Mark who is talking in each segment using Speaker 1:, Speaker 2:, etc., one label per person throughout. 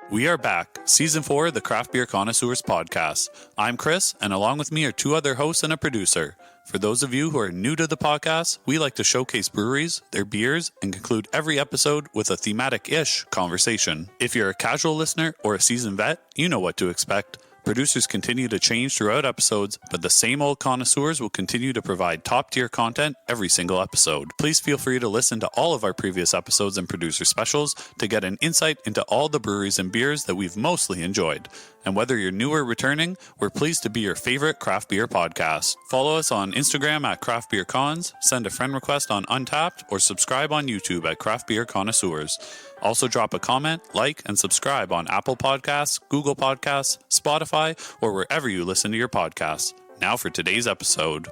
Speaker 1: We are back, Season 4 of the Craft Beer Connoisseurs podcast. I'm Chris, and along with me are two other hosts and a producer. For those of you who are new to the podcast, we like to showcase breweries, their beers, and conclude every episode with a thematic-ish conversation. If you're a casual listener or a seasoned vet, you know what to expect. Producers continue to change throughout episodes, but the same old connoisseurs will continue to provide top-tier content every single episode. Please feel free to listen to all of our previous episodes and producer specials to get an insight into all the breweries and beers that we've mostly enjoyed. And whether you're new or returning, we're pleased to be your favorite craft beer podcast. Follow us on Instagram at Craft Beer Cons, send a friend request on Untapped, or subscribe on YouTube at Craft Beer Connoisseurs. Also drop a comment, like, and subscribe on Apple Podcasts, Google Podcasts, Spotify, or wherever you listen to your podcasts. Now for today's episode.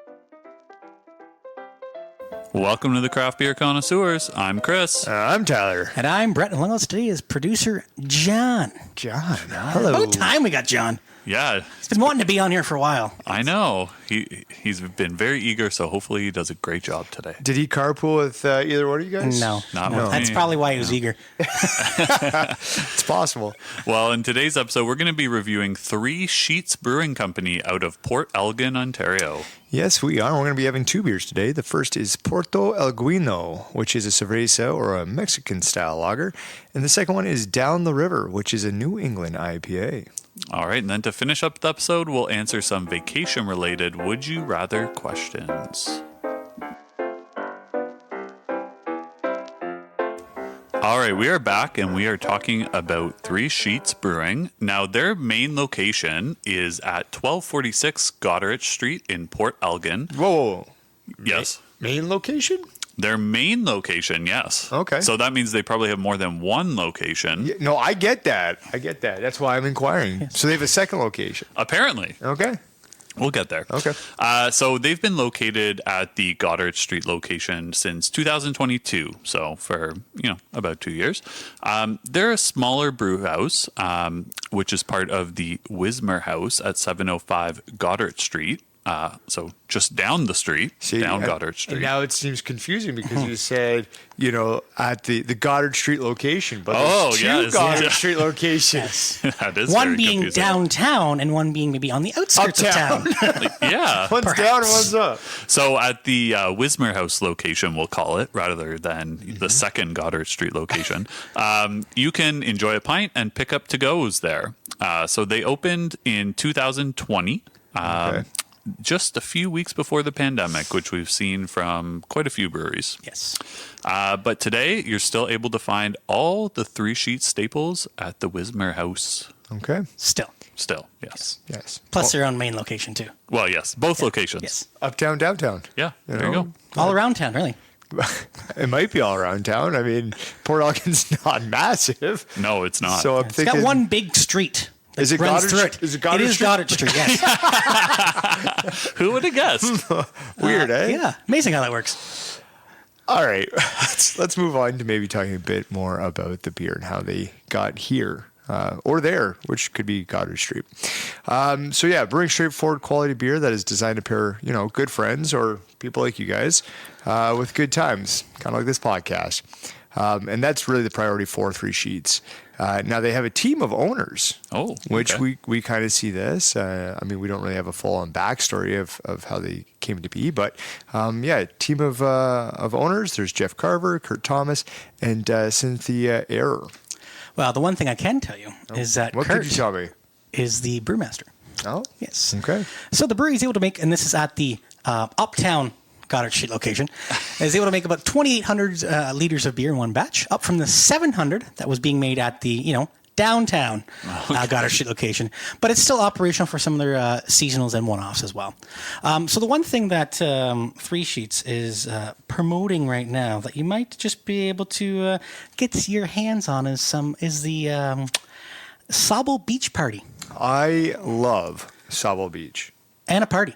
Speaker 1: Welcome to the Craft Beer Connoisseurs. I'm Chris.
Speaker 2: I'm Tyler.
Speaker 3: And I'm Brett. And along with us today is producer John.
Speaker 2: John, hello.
Speaker 3: About time we got John.
Speaker 1: Yeah.
Speaker 3: He's been wanting to be on here for a while.
Speaker 1: I know. He's been very eager, so hopefully he does a great job today.
Speaker 2: Did he carpool with either one of you guys?
Speaker 3: No.
Speaker 1: Not with
Speaker 3: That's
Speaker 1: me.
Speaker 3: probably why he was eager.
Speaker 2: It's possible.
Speaker 1: Well, in today's episode, we're going to be reviewing Three Sheets Brewing Company out of Port Elgin, Ontario.
Speaker 2: Yes, we are. We're going to be having two beers today. The first is Puerto Elguino, which is a cerveza or a Mexican-style lager. And the second one is Down the River, which is a New England IPA.
Speaker 1: All right, and then to finish up the episode, we'll answer some vacation-related Would You Rather questions. All right, we are back, and we are talking about Three Sheets Brewing. Now, their main location is at 1246 Goderich Street in Port Elgin.
Speaker 2: Whoa.
Speaker 1: Yes.
Speaker 2: Main location?
Speaker 1: Their main location, yes.
Speaker 2: Okay.
Speaker 1: So that means they probably have more than one location.
Speaker 2: Yeah, no, I get that. That's why I'm inquiring. Yes. So they have a second location.
Speaker 1: Apparently.
Speaker 2: Okay.
Speaker 1: We'll get there.
Speaker 2: Okay.
Speaker 1: So they've been located at the Goderich Street location since 2022. So for, about 2 years. They're a smaller brew house, which is part of the Wismer House at 705 Goderich Street. So just down the street, Goderich Street.
Speaker 2: And now it seems confusing because you said, at the Goderich Street location, but there's two Goderich Street locations.
Speaker 1: That is
Speaker 3: one
Speaker 1: very
Speaker 3: being
Speaker 1: confusing.
Speaker 3: downtown and one being maybe on the outskirts of town.
Speaker 1: Yeah.
Speaker 2: One's down and one's up.
Speaker 1: So at the Wismer House location, we'll call it, rather than the second Goderich Street location, you can enjoy a pint and pick up to-goes there. So they opened in 2020. Okay. Just a few weeks before the pandemic, which we've seen from quite a few breweries.
Speaker 3: Yes.
Speaker 1: But today, you're still able to find all the Three Sheets staples at the Wismer House.
Speaker 2: Okay.
Speaker 3: Still,
Speaker 1: yes.
Speaker 2: Yes.
Speaker 3: plus their own main location too.
Speaker 1: Well, yes, both locations.
Speaker 3: Yes.
Speaker 2: Uptown, downtown.
Speaker 1: Yeah, there you go.
Speaker 3: All around town, really.
Speaker 2: It might be all around town. I mean, Port Elgin's not massive.
Speaker 1: No, it's not.
Speaker 2: So I'm
Speaker 3: It's
Speaker 2: thinking,
Speaker 3: got one big street.
Speaker 2: Is it
Speaker 3: runs
Speaker 2: Goderich?
Speaker 3: through it.
Speaker 2: Is it Goderich
Speaker 3: It is
Speaker 2: Street?
Speaker 3: Goderich Street, yes.
Speaker 1: Who would have guessed?
Speaker 2: Weird, eh?
Speaker 3: Yeah, amazing how that works.
Speaker 2: All right, let's move on to maybe talking a bit more about the beer and how they got here. Or there, which could be Goderich Street. Brewing straightforward quality beer that is designed to pair, good friends or people like you guys with good times, kind of like this podcast. And that's really the priority for Three Sheets. Now they have a team of owners, which we kind of see this. We don't really have a full-on backstory of how they came to be, but a team of owners. There's Jeff Carver, Kurt Thomas, and Cynthia Error.
Speaker 3: Well, the one thing I can tell you is that
Speaker 2: What
Speaker 3: Kurt
Speaker 2: could you tell me?
Speaker 3: is the brewmaster.
Speaker 2: Oh,
Speaker 3: Yes.
Speaker 2: okay.
Speaker 3: So the brewery is able to make, and this is at the Uptown Goderich Street location, is able to make about 2,800 liters of beer in one batch, up from the 700 that was being made at the, downtown Goderich Street location. But it's still operational for some of their seasonals and one-offs as well. So the one thing that Three Sheets is promoting right now that you might just be able to get your hands on is the Sable Beach Party.
Speaker 2: I love Sable Beach.
Speaker 3: And a party.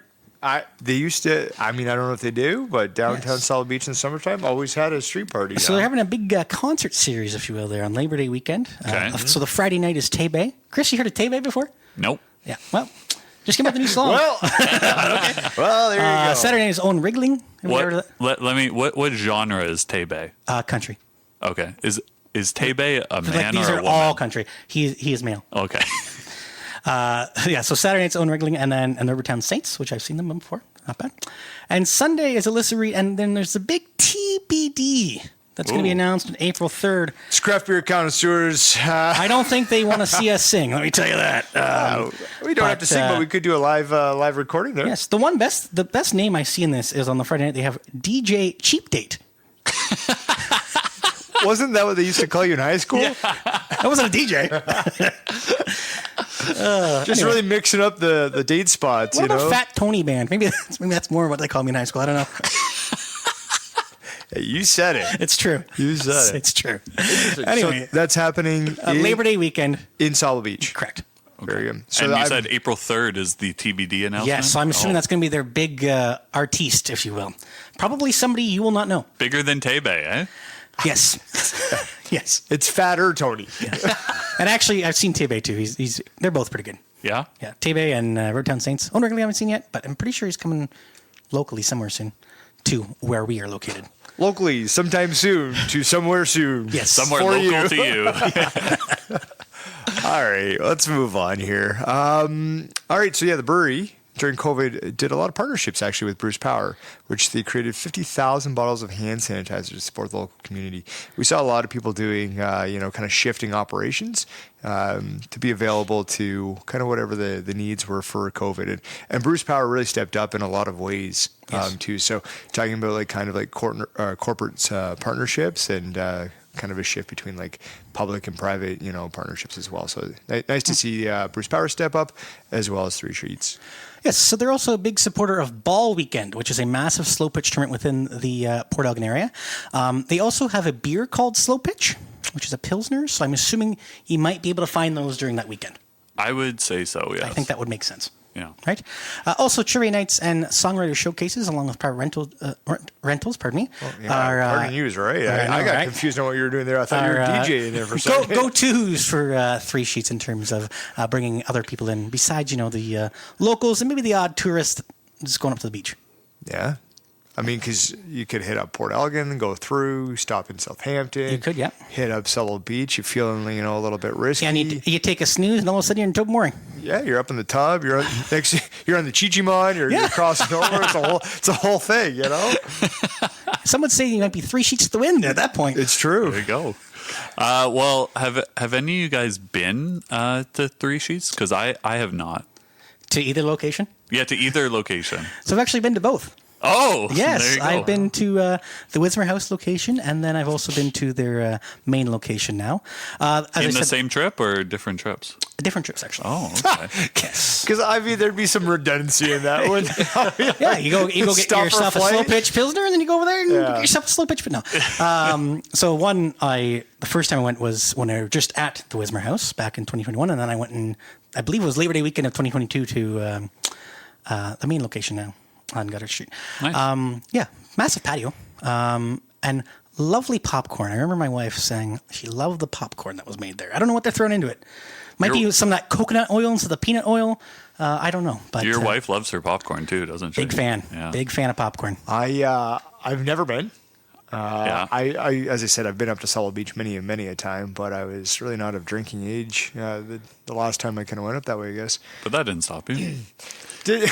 Speaker 2: They used to, I don't know if they do, but downtown
Speaker 3: Yes.
Speaker 2: Sable Beach in summertime always had a street party.
Speaker 3: So they're having a big concert series, if you will, there on Labor Day weekend.
Speaker 1: Okay.
Speaker 3: So the Friday night is Tay-Bay. Chris, you heard of Tay-Bay before?
Speaker 1: Nope.
Speaker 3: Yeah. Well, just came out the new song.
Speaker 2: Well, there you go.
Speaker 3: Saturday night is Own Wriggling.
Speaker 1: What genre is Tay-Bay?
Speaker 3: Country.
Speaker 1: Okay. Is Tebe a man
Speaker 3: these
Speaker 1: or a
Speaker 3: are
Speaker 1: woman?
Speaker 3: all country. He is male.
Speaker 1: Okay.
Speaker 3: Yeah, so Saturday night's Owen Wrigley and then the Rivertown Saints, which I've seen them before. Not bad. And Sunday is Alyssa Reed, and then there's the big TBD that's going to be announced on April 3rd.
Speaker 2: It's Craft Beer Connoisseurs.
Speaker 3: I don't think they want to see us sing, let me tell you that.
Speaker 2: We don't have to sing, but we could do a live recording there.
Speaker 3: Yes, the best name I see in this is on the Friday night, they have DJ Cheap Date.
Speaker 2: Wasn't that what they used to call you in high school?
Speaker 3: Yeah. That wasn't a DJ.
Speaker 2: Just really mixing up the date spots,
Speaker 3: What
Speaker 2: you
Speaker 3: about
Speaker 2: know?
Speaker 3: Fat Tony Band? Maybe that's more what they called me in high school. I don't know.
Speaker 2: Hey, you said it.
Speaker 3: It's true.
Speaker 2: You said it.
Speaker 3: It's true. Anyway,
Speaker 2: So that's happening
Speaker 3: Labor Day weekend.
Speaker 2: in Saddle Beach.
Speaker 3: Correct.
Speaker 2: Very good. So
Speaker 1: And you
Speaker 2: I've-
Speaker 1: said April 3rd is the TBD announcement?
Speaker 3: Yes, so I'm assuming that's going to be their big artiste, if you will. Probably somebody you will not know.
Speaker 1: Bigger than Tebe, eh?
Speaker 3: Yes. Yes.
Speaker 2: it's fatter, Tony.
Speaker 3: And actually, I've seen Tebe too. They're both pretty good.
Speaker 1: Yeah?
Speaker 3: Yeah, Tebe and Rivertown Saints. Owen Wrigley I haven't seen yet, but I'm pretty sure he's coming locally somewhere soon to where we are located.
Speaker 2: Locally, sometime soon, to somewhere soon.
Speaker 3: Yes.
Speaker 1: Somewhere
Speaker 2: For
Speaker 1: local
Speaker 2: you.
Speaker 1: to you.
Speaker 2: All right, let's move on here. All right, so yeah, the brewery during COVID did a lot of partnerships actually with Bruce Power, which they created 50,000 bottles of hand sanitizer to support the local community. We saw a lot of people doing, kind of shifting operations to be available to kind of whatever the needs were for COVID. And Bruce Power really stepped up in a lot of ways too. So talking about corporate partnerships and kind of a shift between like public and private, partnerships as well. So nice to see Bruce Power step up as well as Three Treats.
Speaker 3: Yes, so they're also a big supporter of Ball Weekend, which is a massive slow pitch tournament within the Port Elgin area. They also have a beer called Slow Pitch, which is a Pilsner. So I'm assuming you might be able to find those during that weekend.
Speaker 1: I would say so, yes.
Speaker 3: I think that would make sense.
Speaker 1: Yeah.
Speaker 3: Right. Also, trivia nights and songwriter showcases, along with private rentals. Pardon me.
Speaker 2: Pardon you, right? I got confused on what you were doing there. I thought you were DJ in there for a second.
Speaker 3: Go-tos for Three Sheets in terms of bringing other people in besides the locals and maybe the odd tourist just going up to the beach.
Speaker 2: Yeah. I mean, because you could hit up Port Elgin, go through, stop in Southampton.
Speaker 3: You could, yeah.
Speaker 2: Hit up Settle Beach. You're feeling, a little bit risky.
Speaker 3: Yeah, and you take a snooze, and all of a sudden you're in Tobermory.
Speaker 2: Yeah, you're up in the tub. You're on the Chichimon. You're crossing over. It's a whole thing,
Speaker 3: Some would say you might be 3 sheets to the wind at that point.
Speaker 2: It's true.
Speaker 1: There you go. Well, have any of you guys been to Three Sheets? Because I have not.
Speaker 3: To either location?
Speaker 1: Yeah, to either location.
Speaker 3: So I've actually been to both.
Speaker 1: Oh,
Speaker 3: Yes,
Speaker 1: there you go.
Speaker 3: I've been to the Wismer House location, and then I've also been to their main location now.
Speaker 1: In the same trip or different trips?
Speaker 3: Different trips, actually.
Speaker 1: Oh, okay.
Speaker 3: Yes.
Speaker 2: Because there'd be some redundancy in that one.
Speaker 3: Yeah, you go get
Speaker 2: Stop
Speaker 3: yourself
Speaker 2: for
Speaker 3: a
Speaker 2: flight.
Speaker 3: slow pitch Pilsner, and then you go over there and get yourself a slow pitch. But no. So the first time I went was when I was just at the Wismer House back in 2021, and then I went in, I believe it was Labor Day weekend of 2022 to the main location now on Goddard Street.
Speaker 1: Nice.
Speaker 3: Yeah, massive patio and lovely popcorn. I remember my wife saying she loved the popcorn that was made there. I don't know what they're throwing into it. Might be some of that coconut oil instead of the peanut oil. I don't know. But
Speaker 1: Your wife loves her popcorn too, doesn't she?
Speaker 3: big fan.
Speaker 1: Yeah.
Speaker 3: Big fan of popcorn.
Speaker 2: I've never been.
Speaker 1: Yeah.
Speaker 2: I as I said, I've been up to Settle Beach many a time, but I was really not of drinking age the last time I kind of went up that way, I guess.
Speaker 1: But that didn't stop you.
Speaker 2: Didn't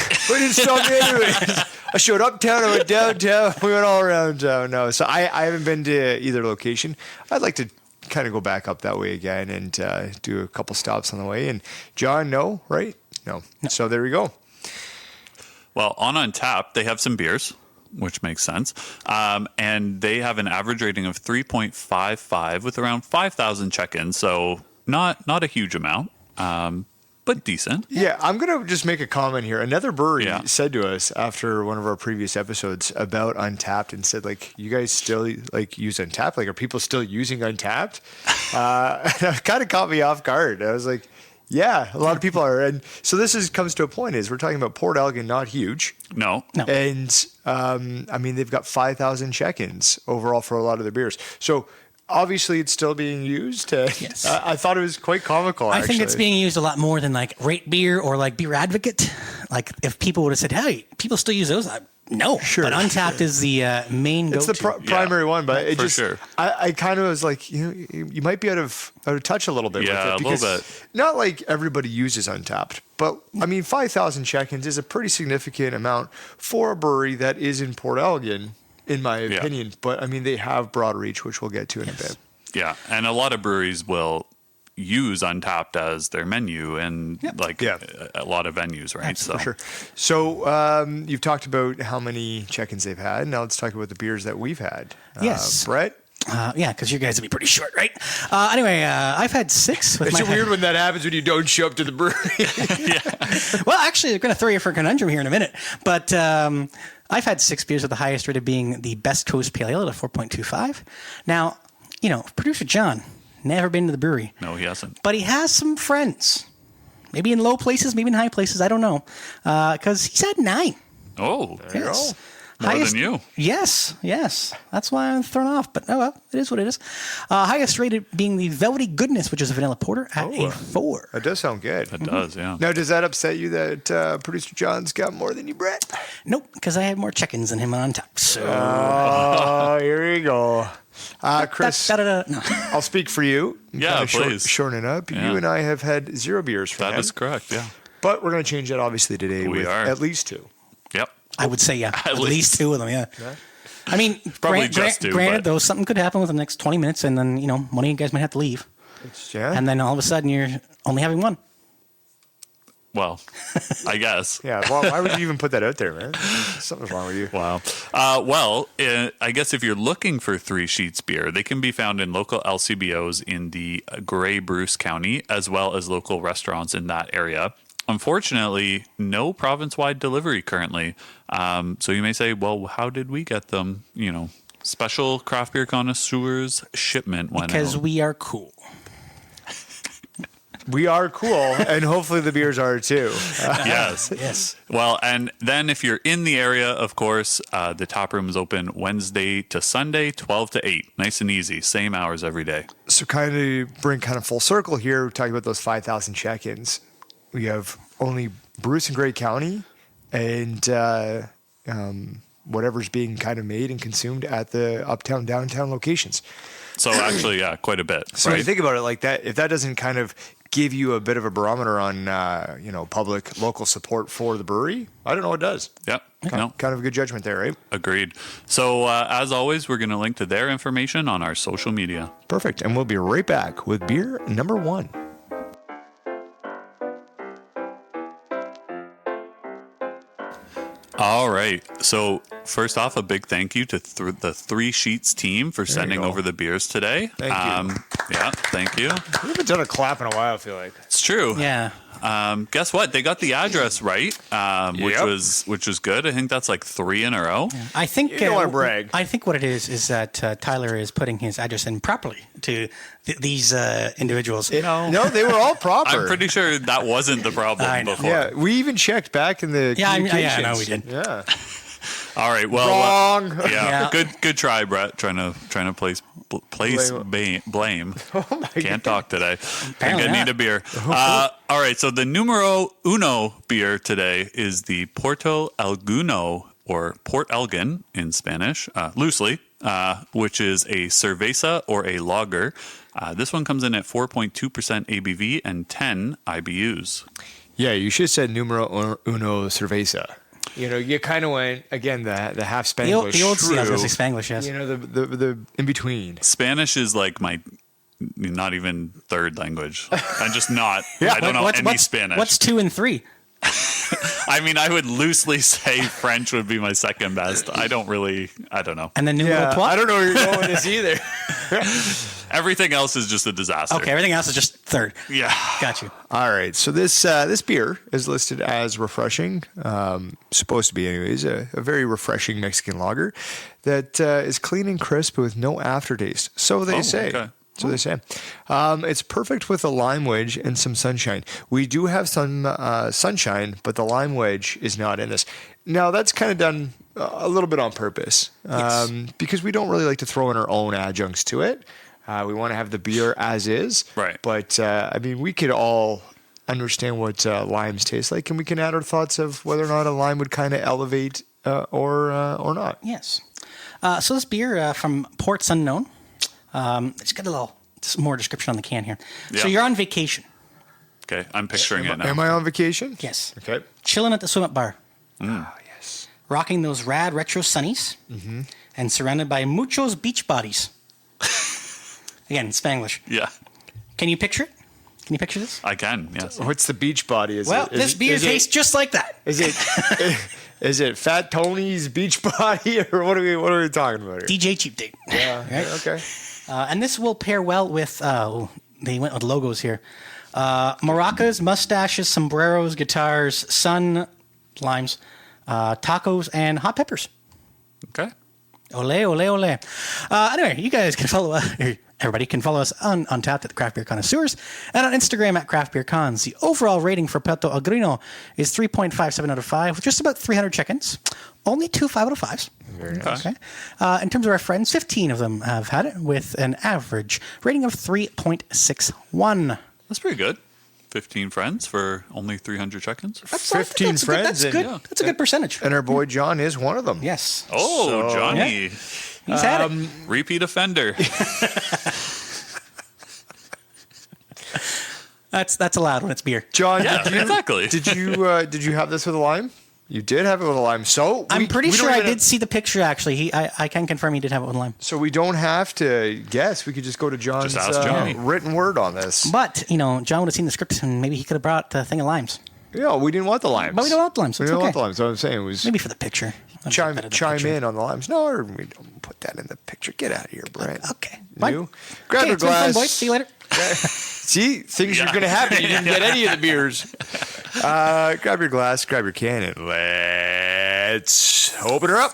Speaker 2: stop me anyways. I showed uptown, I went downtown, we went all around town. No, so I haven't been to either location. I'd like to kind of go back up that way again and do a couple stops on the way. And John, no, right? No. So there we go.
Speaker 1: Well, on Untappd, they have some beers, which makes sense. And they have an average rating of 3.55 with around 5,000 check-ins. So not a huge amount, but decent.
Speaker 2: Yeah, I'm going to just make a comment here. Another brewery
Speaker 1: Yeah.
Speaker 2: said to us after one of our previous episodes about Untappd and said, you guys still use Untappd? Are people still using Untappd? And it kind of caught me off guard. I was like, yeah, a lot of people are. And so this comes to a point is we're talking about Port Elgin, not huge.
Speaker 1: No.
Speaker 2: And they've got 5,000 check-ins overall for a lot of their beers. So obviously it's still being used.
Speaker 3: Yes.
Speaker 2: I thought it was quite comical,
Speaker 3: I
Speaker 2: actually.
Speaker 3: think it's being used a lot more than Rate Beer or Beer Advocate. If people would have said, hey, people still use those, No,
Speaker 2: Sure.
Speaker 3: but Untapped is the main
Speaker 2: It's
Speaker 3: go-to.
Speaker 2: the primary one, but it
Speaker 1: for
Speaker 2: just
Speaker 1: sure.
Speaker 2: I kind of was like, you might be out of touch a little bit
Speaker 1: Yeah,
Speaker 2: with it
Speaker 1: a little bit.
Speaker 2: not like everybody uses Untapped, but I mean 5,000 check-ins is a pretty significant amount for a brewery that is in Port Elgin, in my opinion. But I mean they have broad reach, which we'll get to in a bit.
Speaker 1: Yeah, and a lot of breweries will use Untapped as their menu and a lot of venues, right?
Speaker 2: For sure. So you've talked about how many check-ins they've had. Now let's talk about the beers that we've had.
Speaker 3: Yes.
Speaker 2: Brett?
Speaker 3: Yeah, because you guys will be pretty short, right? Anyway, I've had 6. With
Speaker 2: It's
Speaker 3: my
Speaker 2: weird when that happens when you don't show up to the brewery.
Speaker 3: Well, actually, they're going to throw you for a conundrum here in a minute. But I've had 6 beers with the highest rated being the Best Coast Pale Ale at a 4.25. Now, producer John, never been to the brewery.
Speaker 1: No, he hasn't.
Speaker 3: But he has some friends. Maybe in low places, maybe in high places. I don't know. Because he's had 9.
Speaker 1: Oh,
Speaker 3: Yes.
Speaker 1: more than you.
Speaker 3: Yes. That's why I'm thrown off. But oh well, it is what it is. Highest rated being the Velvety Goodness, which is a vanilla porter at a 4.
Speaker 2: That does sound good.
Speaker 1: It does, yeah.
Speaker 2: Now, does that upset you that producer John's got more than you, Brett?
Speaker 3: Nope, because I have more check-ins than him on top. So
Speaker 2: Oh, here we go. Chris,
Speaker 3: No.
Speaker 2: I'll speak for you.
Speaker 1: Yeah,
Speaker 2: Kinda
Speaker 1: please.
Speaker 2: Shorten it up.
Speaker 1: Yeah.
Speaker 2: You and I have had 0 beers from
Speaker 1: That
Speaker 2: him.
Speaker 1: is correct, yeah.
Speaker 2: But we're going to change that obviously today
Speaker 1: We
Speaker 2: with
Speaker 1: are.
Speaker 2: at least 2.
Speaker 1: Yep.
Speaker 3: I would say at least 2 of them. Yeah. I mean,
Speaker 1: Probably just 2,
Speaker 3: granted,
Speaker 1: but-
Speaker 3: though, something could happen within the next 20 minutes, and then one of you guys might have to leave,
Speaker 2: Yeah.
Speaker 3: and then all of a sudden you're only having 1.
Speaker 1: Well, I guess.
Speaker 2: Yeah. Well, why would you even put that out there, man? Something's wrong with you.
Speaker 1: Wow. I guess if you're looking for 3 Sheets beer, they can be found in local LCBOs in the Grey Bruce County, as well as local restaurants in that area. Unfortunately, no province-wide delivery currently. So you may say, well, how did we get them? Special craft beer connoisseurs shipment went
Speaker 3: Because
Speaker 1: out.
Speaker 3: we are cool.
Speaker 2: We are cool, and hopefully the beers are too.
Speaker 1: Yes.
Speaker 3: Yes.
Speaker 1: Well, and then if you're in the area, of course, the tap room is open Wednesday to Sunday, 12 to 8. Nice and easy. Same hours every day.
Speaker 2: So kind of bring kind of full circle here. We're talking about those 5,000 check-ins. We have only Bruce and Grey County and whatever's being kind of made and consumed at the uptown, downtown locations.
Speaker 1: So actually, yeah, quite a bit.
Speaker 2: So when
Speaker 1: right?
Speaker 2: you think about it like that, if that doesn't kind of give you a bit of a barometer on, public, local support for the brewery, I don't know what does.
Speaker 1: Yep. No,
Speaker 2: Kind of a good judgment there, right?
Speaker 1: agreed. So as always, we're going to link to their information on our social media.
Speaker 2: Perfect. And we'll be right back with beer number 1.
Speaker 1: All right. So first off, a big thank you to the 3 Sheets team for sending
Speaker 2: go.
Speaker 1: over the beers today.
Speaker 2: Thank you.
Speaker 1: Yeah, thank you.
Speaker 2: We haven't done a clap in a while, I feel like.
Speaker 1: It's true.
Speaker 3: Yeah.
Speaker 1: Guess what? They got the address right, which
Speaker 2: Yep.
Speaker 1: was good. I think that's like 3 in a row.
Speaker 3: I think
Speaker 2: You don't wanna brag.
Speaker 3: I think what it is that Tyler is putting his address in properly to these individuals.
Speaker 2: No, they were all proper.
Speaker 1: I'm pretty sure that wasn't the problem
Speaker 3: I know.
Speaker 1: before.
Speaker 2: Yeah, we even checked back in the
Speaker 3: Yeah, I
Speaker 2: communications.
Speaker 3: know we did.
Speaker 2: Yeah.
Speaker 1: All right. Well,
Speaker 2: Wrong.
Speaker 1: yeah,
Speaker 3: Yeah.
Speaker 1: Good try, Brett. Trying to place blame.
Speaker 2: Oh my
Speaker 1: Can't talk today.
Speaker 3: Apparently
Speaker 1: I
Speaker 3: not.
Speaker 1: need a beer. All right. So the numero uno beer today is the Puerto Elguino, or Port Elgin in Spanish, loosely, which is a cerveza or a lager. This one comes in at 4.2% ABV and 10 IBUs.
Speaker 2: Yeah, you should have said numero uno cerveza. You kind of went, again, the half
Speaker 3: The old,
Speaker 2: Spanglish.
Speaker 3: the old I was
Speaker 2: shrew.
Speaker 3: gonna say Spanglish, yes.
Speaker 2: The in between.
Speaker 1: Spanish is like my not even third language. I'm just not. I don't know any Spanish.
Speaker 3: What's 2 and 3?
Speaker 1: I mean, I would loosely say French would be my second best. I don't know.
Speaker 3: And then numero 12?
Speaker 2: I don't know where you're going with this either.
Speaker 1: Everything else is just a disaster.
Speaker 3: Okay, everything else is just third.
Speaker 1: Yeah.
Speaker 3: Got you.
Speaker 2: All right, so this beer is listed as refreshing, supposed to be anyways, a very refreshing Mexican lager that is clean and crisp with no aftertaste. So they say.
Speaker 1: Okay.
Speaker 2: So they say. It's perfect with a lime wedge and some sunshine. We do have some sunshine, but the lime wedge is not in this. Now, that's kind of done a little bit on purpose because we don't really like to throw in our own adjuncts to it. We want to have the beer as is.
Speaker 1: Right.
Speaker 2: But, I mean, we could all understand what limes taste like, and we can add our thoughts of whether or not a lime would kind of elevate or not.
Speaker 3: Yes. So this beer from Ports Unknown. It's got a little more description on the can here.
Speaker 1: Yeah.
Speaker 3: So you're on vacation.
Speaker 1: Okay, I'm picturing it now.
Speaker 2: Am I on vacation?
Speaker 3: Yes.
Speaker 2: Okay.
Speaker 3: Chilling at the swim up bar.
Speaker 2: Ah, yes.
Speaker 3: Rocking those rad retro sunnies.
Speaker 2: Mm-hmm.
Speaker 3: And surrounded by muchos beach bodies. Again, Spanglish.
Speaker 1: Yeah,
Speaker 3: Can you picture it? Can you picture this?
Speaker 1: I can. Yes.
Speaker 2: What's the beach body?
Speaker 3: This beer tastes just like that.
Speaker 2: Is it is it Fat Tony's beach body, or what are we talking about here?
Speaker 3: DJ Cheap Date.
Speaker 2: Yeah.
Speaker 3: Right?
Speaker 2: Okay.
Speaker 3: And this will pair well with, they went with logos here. Maracas, mustaches, sombreros, guitars, sun, limes, tacos, and hot peppers.
Speaker 1: Okay.
Speaker 3: Ole, ole, ole. Anyway, you guys can follow everybody can follow us on Untapped at the Craft Beer Connoisseurs and on Instagram at Craft Beer Cons. The overall rating for Puerto Elguino is 3.57 out of 5 with just about 300 check-ins. Only 2 5 out of 5s.
Speaker 2: Very nice.
Speaker 3: Okay. In terms of our friends, 15 of them have had it with an average rating of 3.61.
Speaker 1: That's pretty good. 15 friends for only 300 check-ins.
Speaker 2: 15 friends.
Speaker 3: That's good. That's a good percentage.
Speaker 2: And our boy John is one of them.
Speaker 3: Yes.
Speaker 1: Oh,
Speaker 2: So-
Speaker 1: Johnny.
Speaker 3: He's had it.
Speaker 1: Repeat offender.
Speaker 3: That's allowed when it's beer.
Speaker 2: John,
Speaker 1: Yeah, exactly.
Speaker 2: Did you have this with a lime? You did have it with a lime. So
Speaker 3: I'm pretty
Speaker 2: we
Speaker 3: sure
Speaker 2: don't
Speaker 3: I
Speaker 2: even-
Speaker 3: did see the picture, actually. I can confirm he did have it with lime.
Speaker 2: So we don't have to guess. We could just go to John's
Speaker 1: Just ask Johnny.
Speaker 2: written word on this.
Speaker 3: But, John would have seen the script and maybe he could have brought a thing of limes.
Speaker 2: Yeah, we didn't want the limes.
Speaker 3: But we don't want the limes.
Speaker 2: We
Speaker 3: It's
Speaker 2: don't
Speaker 3: okay.
Speaker 2: want the limes. So I'm saying it was
Speaker 3: Maybe for the picture. That'd be
Speaker 2: chime
Speaker 3: better than picture.
Speaker 2: in on the limes. No, we don't put that in the picture. Get out of here, Brett.
Speaker 3: Okay. Fine.
Speaker 2: You grab
Speaker 3: Okay,
Speaker 2: your
Speaker 3: it's been fun,
Speaker 2: glass.
Speaker 3: boys. See you later.
Speaker 2: See, things are going to happen. You didn't get any of the beers. Grab your glass, grab your can, and let's open her up.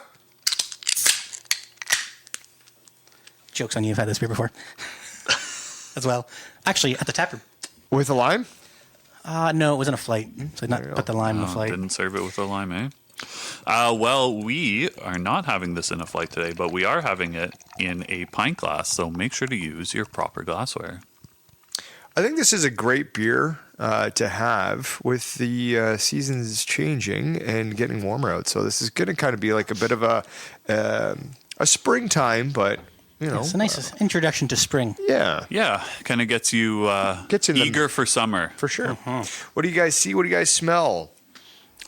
Speaker 3: Joke's on you, I've had this beer before. As well. Actually, at the tap room.
Speaker 2: With a lime?
Speaker 3: No, it was in a flight. So I did not put the lime in the flight.
Speaker 1: Didn't serve it with a lime, eh? Well, we are not having this in a flight today, but we are having it in a pint glass. So make sure to use your proper glassware.
Speaker 2: I think this is a great beer to have with the seasons changing and getting warmer out. So this is going to kind of be like a bit of a springtime, but
Speaker 3: It's a nice introduction to spring.
Speaker 2: yeah,
Speaker 1: Yeah, kind of gets you
Speaker 2: Gets in the-
Speaker 1: eager for summer.
Speaker 2: for sure. What do you guys see? What do you guys smell?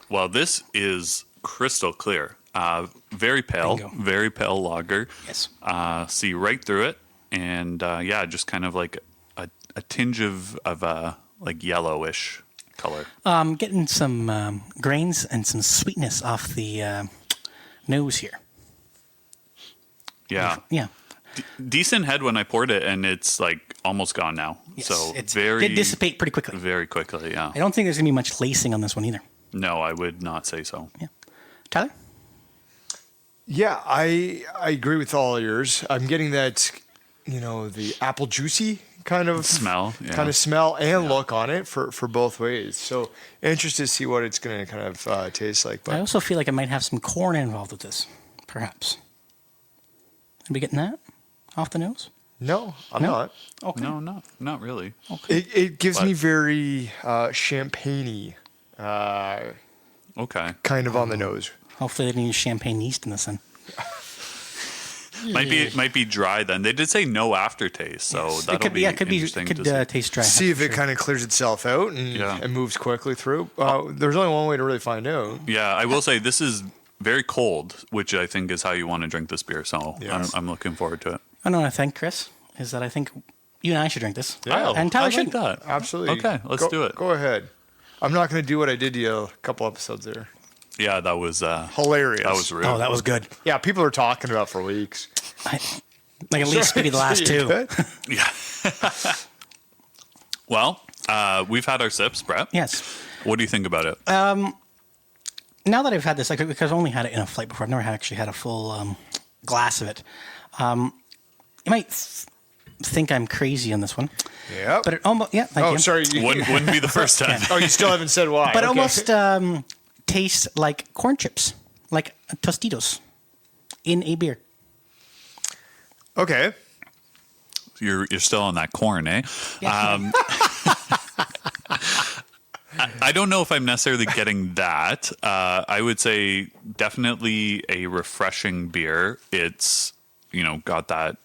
Speaker 1: Well, this is crystal clear. Very pale,
Speaker 3: Bingo.
Speaker 1: very pale lager.
Speaker 3: Yes.
Speaker 1: See right through it. And just kind of like a tinge of like yellowish color.
Speaker 3: Getting some grains and some sweetness off the nose here.
Speaker 1: Yeah.
Speaker 3: Yeah.
Speaker 1: Decent head when I poured it, and it's like almost gone now.
Speaker 3: Yes.
Speaker 1: So
Speaker 3: It
Speaker 1: very
Speaker 3: did dissipate pretty quickly.
Speaker 1: very quickly. Yeah.
Speaker 3: I don't think there's going to be much lacing on this one either.
Speaker 1: No, I would not say so.
Speaker 3: Yeah. Tyler?
Speaker 2: Yeah, I agree with all yours. I'm getting that, the apple juicy kind of
Speaker 1: Smell, yeah.
Speaker 2: kind of smell and look on it for both ways. So interested to see what it's going to kind of taste like.
Speaker 3: I
Speaker 2: But
Speaker 3: also feel like it might have some corn involved with this, perhaps. Are we getting that off the nose?
Speaker 2: no, I'm
Speaker 3: No?
Speaker 2: not.
Speaker 3: Okay.
Speaker 1: No, not really.
Speaker 2: It gives
Speaker 1: But-
Speaker 2: me very champagne-y
Speaker 1: Okay.
Speaker 2: kind of on the nose.
Speaker 3: Hopefully they didn't use champagne yeast in this then.
Speaker 1: Might be dry then. They did say no aftertaste, so
Speaker 3: Yes.
Speaker 1: that'll be interesting to see.
Speaker 3: taste dry.
Speaker 2: See if
Speaker 3: for
Speaker 2: it
Speaker 3: sure.
Speaker 2: kind of clears itself out
Speaker 1: Yeah.
Speaker 2: and moves quickly through. There's only one way to really find out.
Speaker 1: Yeah, I will say this is very cold, which I think is how you want to drink this beer. So
Speaker 2: Yes.
Speaker 1: I'm looking forward to it.
Speaker 3: I know what I think, Chris, is that I think you and I should drink this.
Speaker 2: Yeah.
Speaker 3: And Tyler
Speaker 1: I
Speaker 3: should.
Speaker 1: like that.
Speaker 2: Absolutely.
Speaker 1: Okay, let's
Speaker 2: Go-
Speaker 1: do it.
Speaker 2: Go ahead. I'm not going to do what I did to you a couple episodes there.
Speaker 1: Yeah, that was
Speaker 2: Hilarious.
Speaker 1: that was rude.
Speaker 3: Oh, that was good.
Speaker 2: Yeah, people are talking about for weeks.
Speaker 3: Like at least maybe the last two.
Speaker 2: Good.
Speaker 1: Yeah. Well, we've had our sips, Brett.
Speaker 3: Yes.
Speaker 1: What do you think about it?
Speaker 3: Now that I've had this, because I've only had it in a flight before, I've never actually had a full glass of it. You might think I'm crazy on this one,
Speaker 2: Yep.
Speaker 3: but it almost thank
Speaker 2: Oh,
Speaker 3: you.
Speaker 2: sorry.
Speaker 1: Wouldn't be the first time.
Speaker 2: Oh, you still haven't said why.
Speaker 3: But
Speaker 2: Okay.
Speaker 3: almost tastes like corn chips, like Tostitos, in a beer.
Speaker 2: Okay.
Speaker 1: You're still on that corn, eh?
Speaker 3: Yeah.
Speaker 1: I don't know if I'm necessarily getting that. I would say definitely a refreshing beer. It's, got that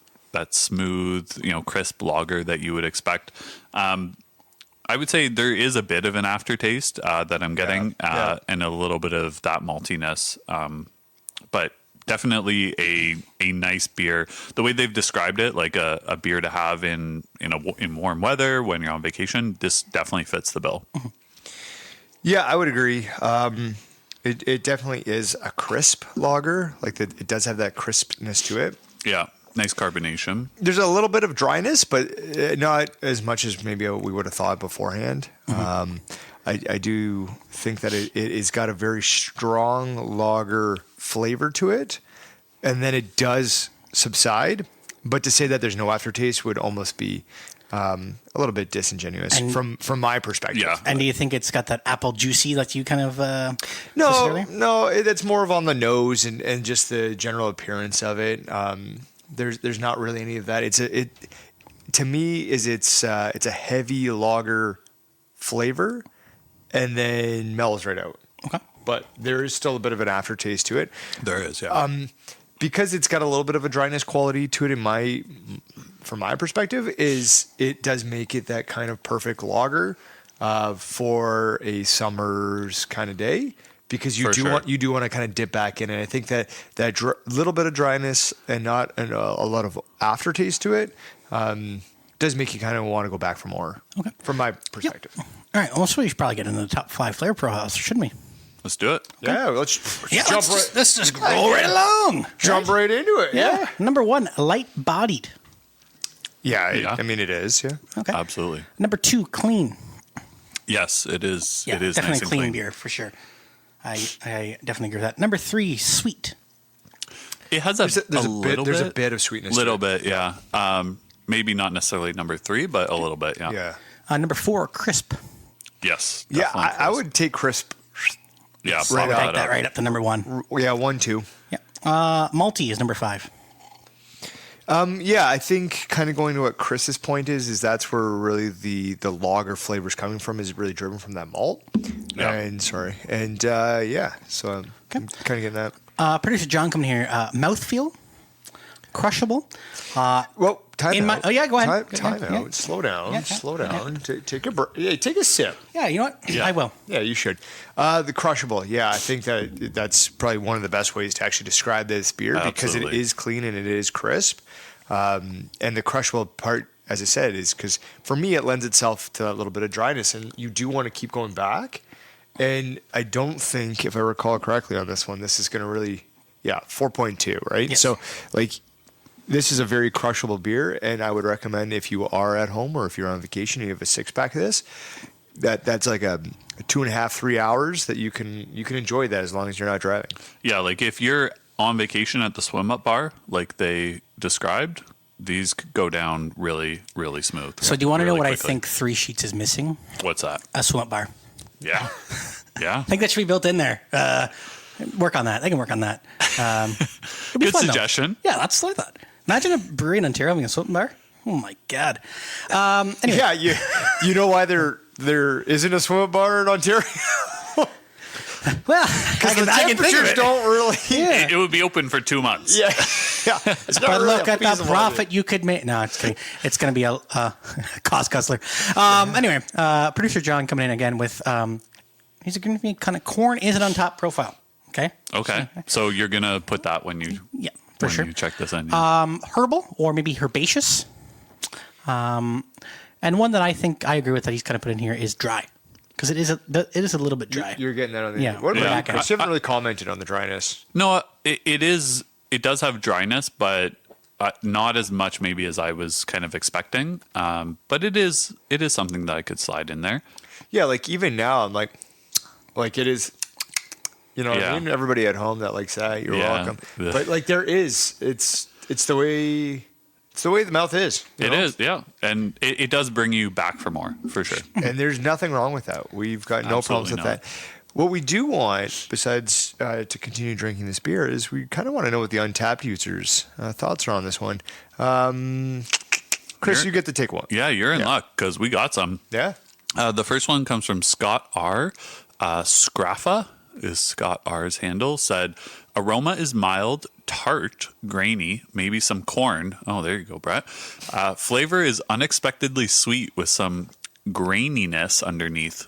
Speaker 1: smooth, crisp lager that you would expect. I would say there is a bit of an aftertaste that I'm getting, and a little bit of that maltiness. But definitely a nice beer. The way they've described it, like a beer to have in warm weather when you're on vacation, this definitely fits the bill.
Speaker 2: Yeah, I would agree. It definitely is a crisp lager. Like it does have that crispness to it.
Speaker 1: Yeah, nice carbonation.
Speaker 2: There's a little bit of dryness, but not as much as maybe we would have thought beforehand. I do think that it has got a very strong lager flavor to it, and then it does subside. But to say that there's no aftertaste would almost be a little bit disingenuous from my perspective.
Speaker 1: Yeah.
Speaker 3: And do you think it's got that apple juicy that you kind of
Speaker 2: No, it's more of on the nose and just the general appearance of it. There's not really any of that. To me it's a heavy lager flavor and then mellows right out.
Speaker 3: Okay.
Speaker 2: But there is still a bit of an aftertaste to it.
Speaker 1: There is, yeah.
Speaker 2: Because it's got a little bit of a dryness quality to it from my perspective, is it does make it that kind of perfect lager for a summer's kind of day, because you do want to kind of dip back in, and I think that little bit of dryness and not a lot of aftertaste to it does make you kind of want to go back for more. Okay, from my perspective.
Speaker 3: Yep. All right, well, so we should probably get into the top 5 flavor profiles, shouldn't we?
Speaker 1: Let's do it.
Speaker 2: Okay. Yeah, let's
Speaker 3: just roll right along.
Speaker 2: Jump right into it. Yeah.
Speaker 3: Number 1, light-bodied.
Speaker 2: Yeah, I mean it is. Yeah.
Speaker 3: Okay.
Speaker 1: Absolutely.
Speaker 3: Number 2, clean.
Speaker 1: Yes, it is.
Speaker 3: Yeah,
Speaker 1: it is
Speaker 3: definitely
Speaker 1: nice and
Speaker 3: clean beer for sure. I definitely agree with that. Number 3, sweet.
Speaker 1: It has
Speaker 2: there's a bit of sweetness.
Speaker 1: Little bit, yeah. Maybe not necessarily number 3, but a little bit, yeah.
Speaker 2: Yeah.
Speaker 3: Number 4, crisp.
Speaker 1: Yes.
Speaker 2: Yeah, I would take crisp.
Speaker 1: Yeah,
Speaker 3: Take that right up to number 1.
Speaker 2: Yeah, 1, 2.
Speaker 3: Yeah. Malty is number 5.
Speaker 2: Yeah, I think kind of going to what Chris's point is that's where really the lager flavor is coming from, is really driven from that malt.
Speaker 1: Yeah.
Speaker 2: So I'm kind of getting that.
Speaker 3: Producer John coming here. Mouthfeel, crushable.
Speaker 2: Well, time out.
Speaker 3: Go ahead.
Speaker 2: Time out.
Speaker 3: Yeah.
Speaker 2: Slow down.
Speaker 3: Yeah.
Speaker 2: Slow down. Take a break. Yeah, take a sip.
Speaker 3: Yeah, you know what?
Speaker 1: Yeah.
Speaker 3: I will.
Speaker 2: Yeah, you should. The crushable. Yeah, I think that's probably one of the best ways to actually describe this beer, because it is clean and it is crisp. And the crushable part, as I said, is because for me it lends itself to that little bit of dryness, and you do want to keep going back. And I don't think, if I recall correctly on this one, this is going to really, 4.2, right?
Speaker 3: Yes.
Speaker 2: So this is a very crushable beer, and I would recommend, if you are at home or if you're on vacation and you have a 6-pack of this, that's like a 2.5, 3 hours that you can enjoy that as long as you're not driving.
Speaker 1: Yeah, like if you're on vacation at the swim up bar, like they described, these could go down really, really smooth.
Speaker 3: So do you want to know what
Speaker 1: quickly.
Speaker 3: I think 3 Sheets is missing?
Speaker 1: What's that?
Speaker 3: A swim up bar.
Speaker 1: Yeah. Yeah.
Speaker 3: I think that should be built in there. Work on that. They can work on that. It'll be
Speaker 1: Good
Speaker 3: fun,
Speaker 1: suggestion.
Speaker 3: Though. Yeah, that's what I thought. Imagine a brewery in Ontario having a swim bar. Oh my God. Anyway.
Speaker 2: Yeah, you know why there isn't a swim bar in Ontario?
Speaker 3: Well, I can think of
Speaker 2: temperatures
Speaker 3: it.
Speaker 2: don't really.
Speaker 3: Yeah.
Speaker 1: It would be open for 2 months.
Speaker 2: Yeah. It's not
Speaker 3: But
Speaker 2: really
Speaker 3: look
Speaker 2: a
Speaker 3: at the
Speaker 2: feasible
Speaker 3: profit you could make. No, it's kidding. It's going to be a cost guzzler. Anyway, producer John coming in again with he's going to be kind of corn isn't on top profile. Okay.
Speaker 1: Okay. So you're going to put that when you you check this in.
Speaker 3: Herbal or maybe herbaceous. And one that I think I agree with that he's kind of put in here is dry. Because it is a little bit dry.
Speaker 2: You're getting that on the
Speaker 3: Yeah.
Speaker 2: What about
Speaker 3: Yeah.
Speaker 2: you, Chris? You haven't really commented on the dryness.
Speaker 1: No, it is. It does have dryness, but not as much maybe as I was kind of expecting. But it is something that I could slide in there.
Speaker 2: Yeah, like even now, I'm like it is. You know, what I mean, everybody at home that likes that, you're welcome. But like there is, it's the way. It's the way the mouth is.
Speaker 1: It is, yeah. And it does bring you back for more, for sure.
Speaker 2: And there's nothing wrong with that. We've got no problems with that. What we do want, besides to continue drinking this beer, is we kind of want to know what the Untapped users' thoughts are on this one. Chris, you get to take one.
Speaker 1: Yeah, you're in luck because we got some.
Speaker 2: Yeah?
Speaker 1: The first one comes from Scott R. Scraffa is Scott R's handle, said, aroma is mild, tart, grainy, maybe some corn. Oh, there you go, Brett. Flavor is unexpectedly sweet with some graininess underneath.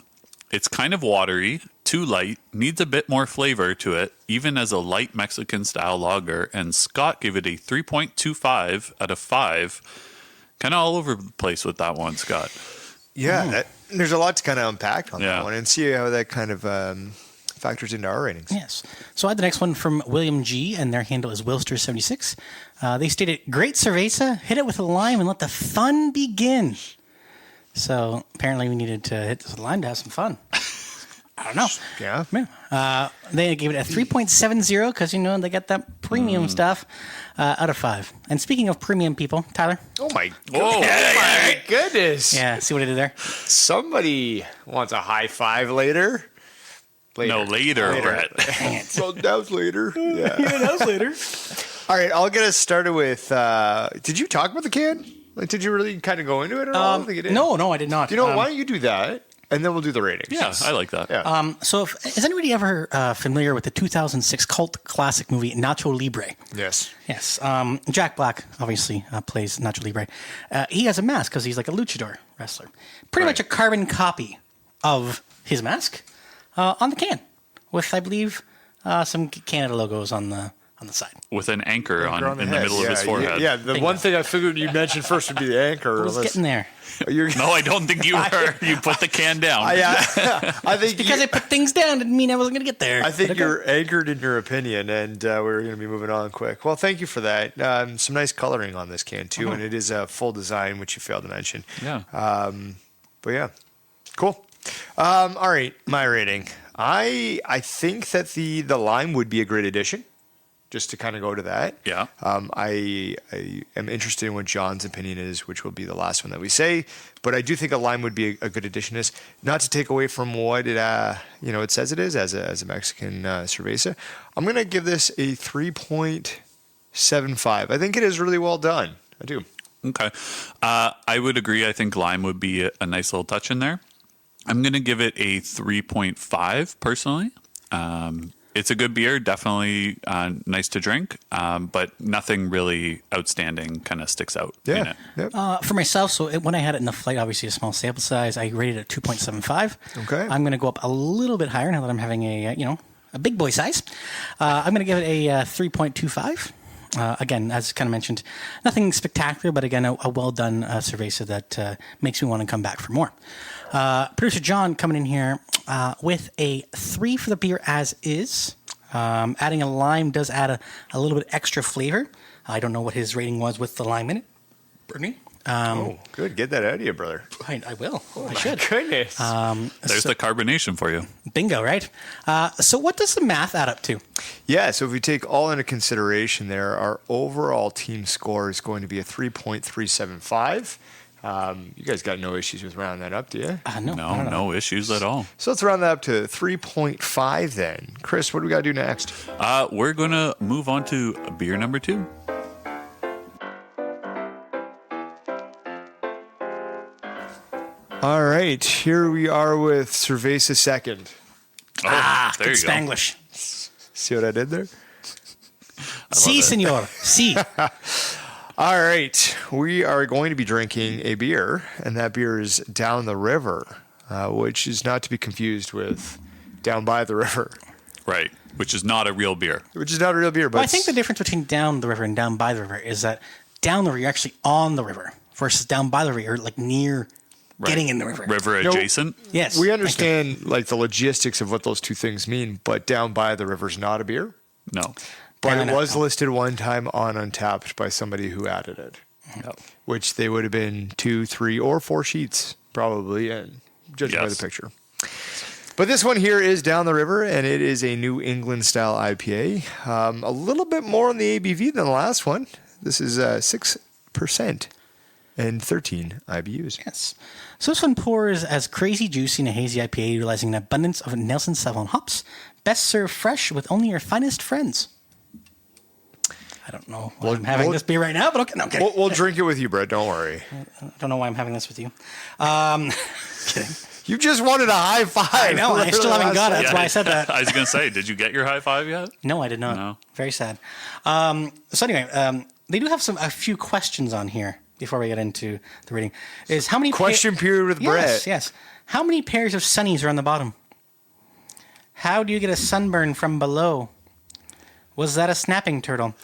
Speaker 1: It's kind of watery, too light, needs a bit more flavor to it, even as a light Mexican-style lager, and Scott gave it a 3.25 out of 5. Kind of all over the place with that one, Scott.
Speaker 2: Yeah, there's a lot to kind of unpack on
Speaker 1: Yeah.
Speaker 2: that one and see how that kind of factors into our ratings.
Speaker 3: Yes. So I had the next one from William G, and their handle is Wilster76. They stated, great cerveza, hit it with a lime and let the fun begin. So apparently we needed to hit this with a lime to have some fun. I don't know.
Speaker 2: Yeah.
Speaker 3: They gave it a 3.70 because, they got that premium stuff out of 5. And speaking of premium people, Tyler.
Speaker 2: Oh, my
Speaker 1: Whoa.
Speaker 2: goodness. Oh, my goodness.
Speaker 3: Yeah, see what I did there?
Speaker 2: Somebody wants a high five later.
Speaker 1: No, later, Brett.
Speaker 2: So that was later. Yeah.
Speaker 3: that was later.
Speaker 2: All right, I'll get us started with, did you talk about the can? Like, did you really kind of go into it at all? I don't think you did.
Speaker 3: No, I did not.
Speaker 2: You know, why don't you do that, and then we'll do the ratings.
Speaker 1: Yeah, I like that.
Speaker 2: Yeah.
Speaker 3: So is anybody ever familiar with the 2006 cult classic movie Nacho Libre?
Speaker 2: Yes.
Speaker 3: Yes. Jack Black obviously plays Nacho Libre. He has a mask because he's like a luchador wrestler. Pretty much a carbon copy of his mask on the can with, I believe, some Canada logos on the side.
Speaker 1: With an anchor in the
Speaker 2: head.
Speaker 1: middle of his forehead.
Speaker 2: Yeah, the one thing I figured you'd mention first would be the anchor.
Speaker 3: I was getting there.
Speaker 1: No, I don't think you were. You put the can down.
Speaker 2: I think
Speaker 3: Because I put things down didn't mean I wasn't going to get there.
Speaker 2: I think
Speaker 3: But okay.
Speaker 2: you're anchored in your opinion, and we're going to be moving on quick. Well, thank you for that. Some nice coloring on this can, too, and it is a full design, which you failed to mention.
Speaker 1: Yeah.
Speaker 2: But yeah, cool. All right, my rating. I think that the lime would be a great addition, just to kind of go to that.
Speaker 1: Yeah.
Speaker 2: I am interested in what John's opinion is, which will be the last one that we say. But I do think a lime would be a good addition. Is not to take away from what it says it is as a Mexican cerveza. I'm gonna give this a 3.75. I think it is really well done. I do.
Speaker 1: Okay. I would agree. I think lime would be a nice little touch in there. I'm going to give it a 3.5 personally. It's a good beer, definitely nice to drink, but nothing really outstanding kind of sticks out in it.
Speaker 2: Yep.
Speaker 3: For myself, so when I had it in the flight, obviously a small sample size, I rated it 2.75.
Speaker 2: Okay.
Speaker 3: I'm going to go up a little bit higher now that I'm having a big boy size. I'm going to give it a 3.25. Again, as kind of mentioned, nothing spectacular, but again, a well-done cerveza that makes me want to come back for more. Producer John coming in here with a 3 for the beer as is. Adding a lime does add a little bit extra flavor. I don't know what his rating was with the lime in it. Bernie?
Speaker 2: Good. Get that out of you, brother.
Speaker 3: I will. I should.
Speaker 2: Goodness.
Speaker 1: There's the carbonation for you.
Speaker 3: Bingo, right? So what does the math add up to?
Speaker 2: Yeah, so if we take all into consideration there, our overall team score is going to be a 3.375. You guys got no issues with rounding that up, do you?
Speaker 1: No issues at all.
Speaker 2: So let's round that up to 3.5 then. Chris, what do we got to do next?
Speaker 1: We're going to move on to beer number 2.
Speaker 2: All right, here we are with Cerveza Second.
Speaker 1: There
Speaker 3: Good
Speaker 1: you go.
Speaker 3: Spanglish.
Speaker 2: See what I did there?
Speaker 3: Si, senor. Si.
Speaker 2: All right, we are going to be drinking a beer, and that beer is Down the River, which is not to be confused with Down by the River,
Speaker 1: Right, which is not a real beer.
Speaker 2: which is not a real beer. But
Speaker 3: Well, I think the difference between down the river and down by the river is that down the river, you're actually on the river, versus down by the river, you're like near getting in the river.
Speaker 1: River adjacent.
Speaker 3: Yes.
Speaker 2: we
Speaker 3: thank you.
Speaker 2: understand like the logistics of what those two things mean, but Down by the River is not a beer.
Speaker 1: No.
Speaker 2: But
Speaker 3: Down
Speaker 2: it was
Speaker 3: at-
Speaker 2: listed one time on Untapped by somebody who added it, which they would have been 2, 3, or 4 sheets probably, and judging by the
Speaker 1: Yes.
Speaker 2: picture. But this one here is Down the River, and it is a New England Style IPA. A little bit more on the ABV than the last one. This is 6% and 13 IBUs.
Speaker 3: Yes. So this one pours as crazy juicy in a hazy IPA, utilizing an abundance of Nelson Sauvin hops. Best served fresh with only your finest friends. I don't know why I'm having this beer right now, but okay. No, I'm kidding.
Speaker 2: We'll drink it with you, Brett. Don't worry.
Speaker 3: I don't know why I'm having this with you. Kidding.
Speaker 2: You just wanted a high five.
Speaker 3: I know. I still haven't got it. That's why I said that.
Speaker 1: I was going to say, did you get your high five yet?
Speaker 3: No, I did not.
Speaker 1: No.
Speaker 3: Very sad. So anyway, they do have a few questions on here before we get into the reading. Is how many
Speaker 2: Question period with Brett.
Speaker 3: Yes. How many pairs of sunnies are on the bottom? How do you get a sunburn from below? Was that a snapping turtle?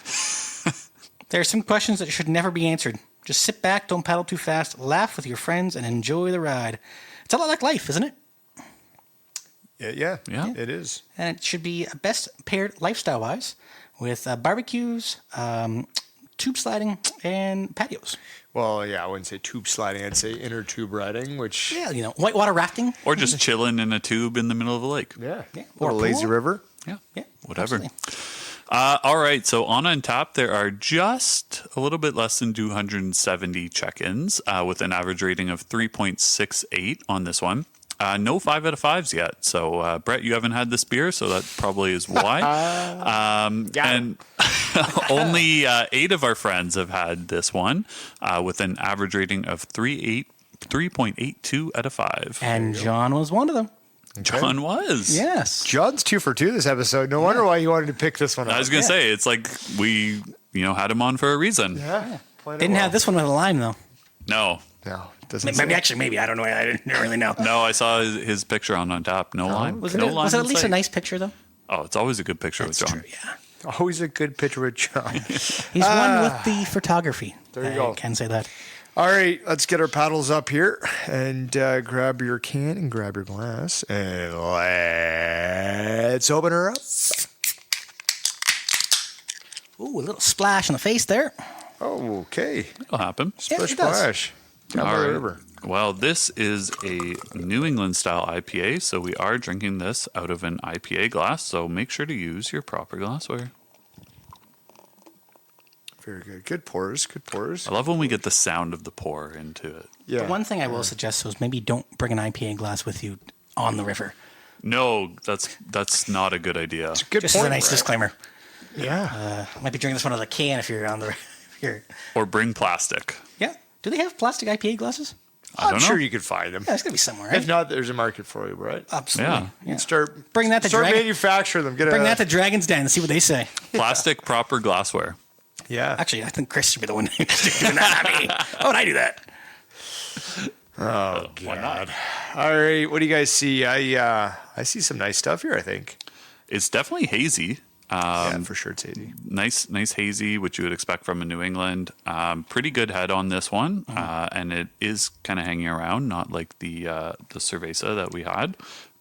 Speaker 3: There are some questions that should never be answered. Just sit back, don't paddle too fast, laugh with your friends, and enjoy the ride. It's a lot like life, isn't it?
Speaker 2: Yeah, it is.
Speaker 3: And it should be best paired lifestyle-wise with barbecues, tube sliding, and patios.
Speaker 2: Well, yeah, I wouldn't say tube sliding. I'd say inner tube riding, which...
Speaker 3: Yeah, whitewater rafting.
Speaker 1: Or just chilling in a tube in the middle of a lake.
Speaker 2: Yeah.
Speaker 3: Or
Speaker 2: a lazy
Speaker 3: pool.
Speaker 2: river.
Speaker 3: Yeah,
Speaker 1: Whatever.
Speaker 3: absolutely.
Speaker 1: All right. So on Untappd, there are just a little bit less than 270 check-ins with an average rating of 3.68 on this one. No 5 out of 5s yet. So, Brett, you haven't had this beer, so that probably is why. And only 8 of our friends have had this one with an average rating of 3.82 out of 5.
Speaker 3: And John was one of them.
Speaker 1: John was.
Speaker 3: Yes.
Speaker 2: John's 2 for 2 this episode. No wonder why you wanted to pick this one up.
Speaker 1: I was going to say, it's like we, had him on for a reason.
Speaker 2: Yeah.
Speaker 3: Didn't have this one with a lime, though.
Speaker 1: No.
Speaker 2: No. Doesn't
Speaker 3: Maybe. I don't know. I didn't really know.
Speaker 1: No, I saw his picture on Untappd. No line.
Speaker 3: Was
Speaker 1: no
Speaker 3: it,
Speaker 1: line
Speaker 3: was it
Speaker 1: in
Speaker 3: at least a
Speaker 1: sight.
Speaker 3: nice picture, though?
Speaker 1: Oh, it's always a good picture with John.
Speaker 3: True, yeah.
Speaker 2: Always a good picture with John.
Speaker 3: He's one with the photography.
Speaker 2: There you go.
Speaker 3: I can say that.
Speaker 2: All right, let's get our paddles up here and grab your can and grab your glass and let's open her up.
Speaker 3: Ooh, a little splash in the face there.
Speaker 2: Oh, okay.
Speaker 1: It'll happen.
Speaker 3: Yeah,
Speaker 2: Splish
Speaker 3: it does.
Speaker 2: splash. Down by
Speaker 1: All
Speaker 2: the
Speaker 1: right.
Speaker 2: river.
Speaker 1: Well, this is a New England style IPA, so we are drinking this out of an IPA glass. So make sure to use your proper glassware.
Speaker 2: Very good. Good pours. Good pours.
Speaker 1: I love when we get the sound of the pour into it.
Speaker 2: Yeah.
Speaker 3: The one thing I will suggest is maybe don't bring an IPA glass with you on the river.
Speaker 1: No, that's not a good idea.
Speaker 2: Good
Speaker 3: Just
Speaker 2: point,
Speaker 3: as a nice
Speaker 2: Brett.
Speaker 3: disclaimer.
Speaker 2: Yeah.
Speaker 3: Might be drinking this one out of a can if you're on the here.
Speaker 1: Or bring plastic.
Speaker 3: Yeah. Do they have plastic IPA glasses?
Speaker 1: I don't
Speaker 2: I'm
Speaker 1: know.
Speaker 2: sure you could find them.
Speaker 3: Yeah, it's gonna be somewhere. Right?
Speaker 2: If not, there's a market for you, right?
Speaker 3: Absolutely.
Speaker 1: Yeah.
Speaker 2: Start
Speaker 3: Bring that to
Speaker 2: start
Speaker 3: Dragon-
Speaker 2: manufacture them. Get
Speaker 3: Bring that to Dragon's Den and see what they say.
Speaker 1: Plastic proper glassware.
Speaker 2: Yeah.
Speaker 3: Actually, I think Chris should be the one who's doing that. Not me. Why would I do that?
Speaker 2: Oh
Speaker 1: Why not?
Speaker 2: God. All right. What do you guys see? I see some nice stuff here, I think.
Speaker 1: It's definitely hazy.
Speaker 2: Yeah, for sure it's hazy.
Speaker 1: Nice hazy, which you would expect from a New England. Pretty good head on this one, and it is kind of hanging around, not like the Cerveza that we had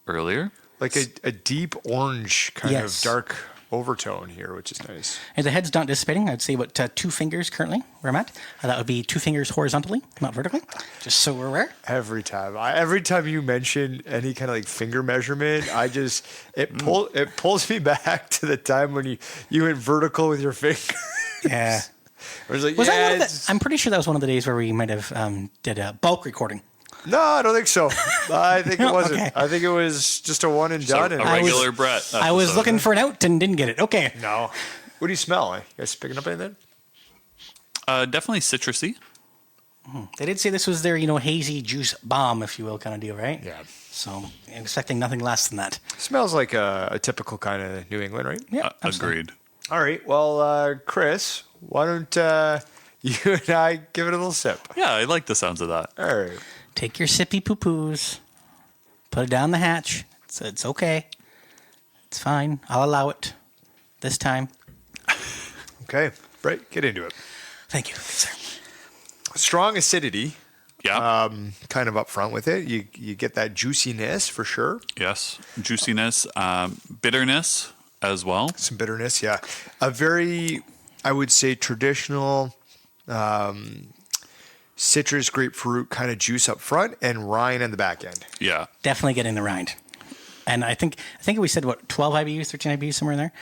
Speaker 1: earlier.
Speaker 2: Like a deep orange kind
Speaker 3: Yes.
Speaker 2: of dark overtone here, which is nice.
Speaker 3: And the head's not dissipating. I'd say about 2 fingers currently where I'm at. That would be 2 fingers horizontally, not vertically. Just so we're aware.
Speaker 2: Every time you mention any kind of like finger measurement, it pulls me back to the time when you went vertical with your finger.
Speaker 3: Yeah.
Speaker 2: I was like,
Speaker 3: Was that
Speaker 2: yeah,
Speaker 3: one of
Speaker 2: it's-
Speaker 3: the, I'm pretty sure that was one of the days where we might have did a bulk recording.
Speaker 2: no, I don't think so. I think it wasn't.
Speaker 3: Okay.
Speaker 2: I think it was just a one and
Speaker 1: So
Speaker 2: done.
Speaker 1: a
Speaker 2: and-
Speaker 1: regular Brett.
Speaker 3: I was
Speaker 1: episode.
Speaker 3: looking for an out and didn't get it. Okay.
Speaker 2: No. What do you smell? You guys picking up anything?
Speaker 1: Definitely citrusy.
Speaker 3: They did say this was their, hazy juice bomb, if you will, kind of deal, right?
Speaker 2: Yeah.
Speaker 3: So I'm expecting nothing less than that.
Speaker 2: Smells like a typical kind of New England, right?
Speaker 3: Yeah. absolutely.
Speaker 1: Agreed.
Speaker 2: All right. Well, Chris, why don't you and I give it a little sip?
Speaker 1: Yeah, I like the sounds of that.
Speaker 2: All right.
Speaker 3: Take your sippy poo-poos, put it down the hatch. It's okay. It's fine. I'll allow it this time.
Speaker 2: Okay. Brett, get into it.
Speaker 3: Thank you, good sir.
Speaker 2: Strong acidity,
Speaker 1: Yeah.
Speaker 2: kind of up front with it. You get that juiciness for sure.
Speaker 1: Yes. Juiciness, bitterness as well.
Speaker 2: Some bitterness, yeah. A very, I would say, traditional citrus grapefruit kind of juice up front and rind in the back end.
Speaker 1: Yeah.
Speaker 3: Definitely getting the rind. And I think we said, 12 IBUs, 13 IBUs, somewhere in there?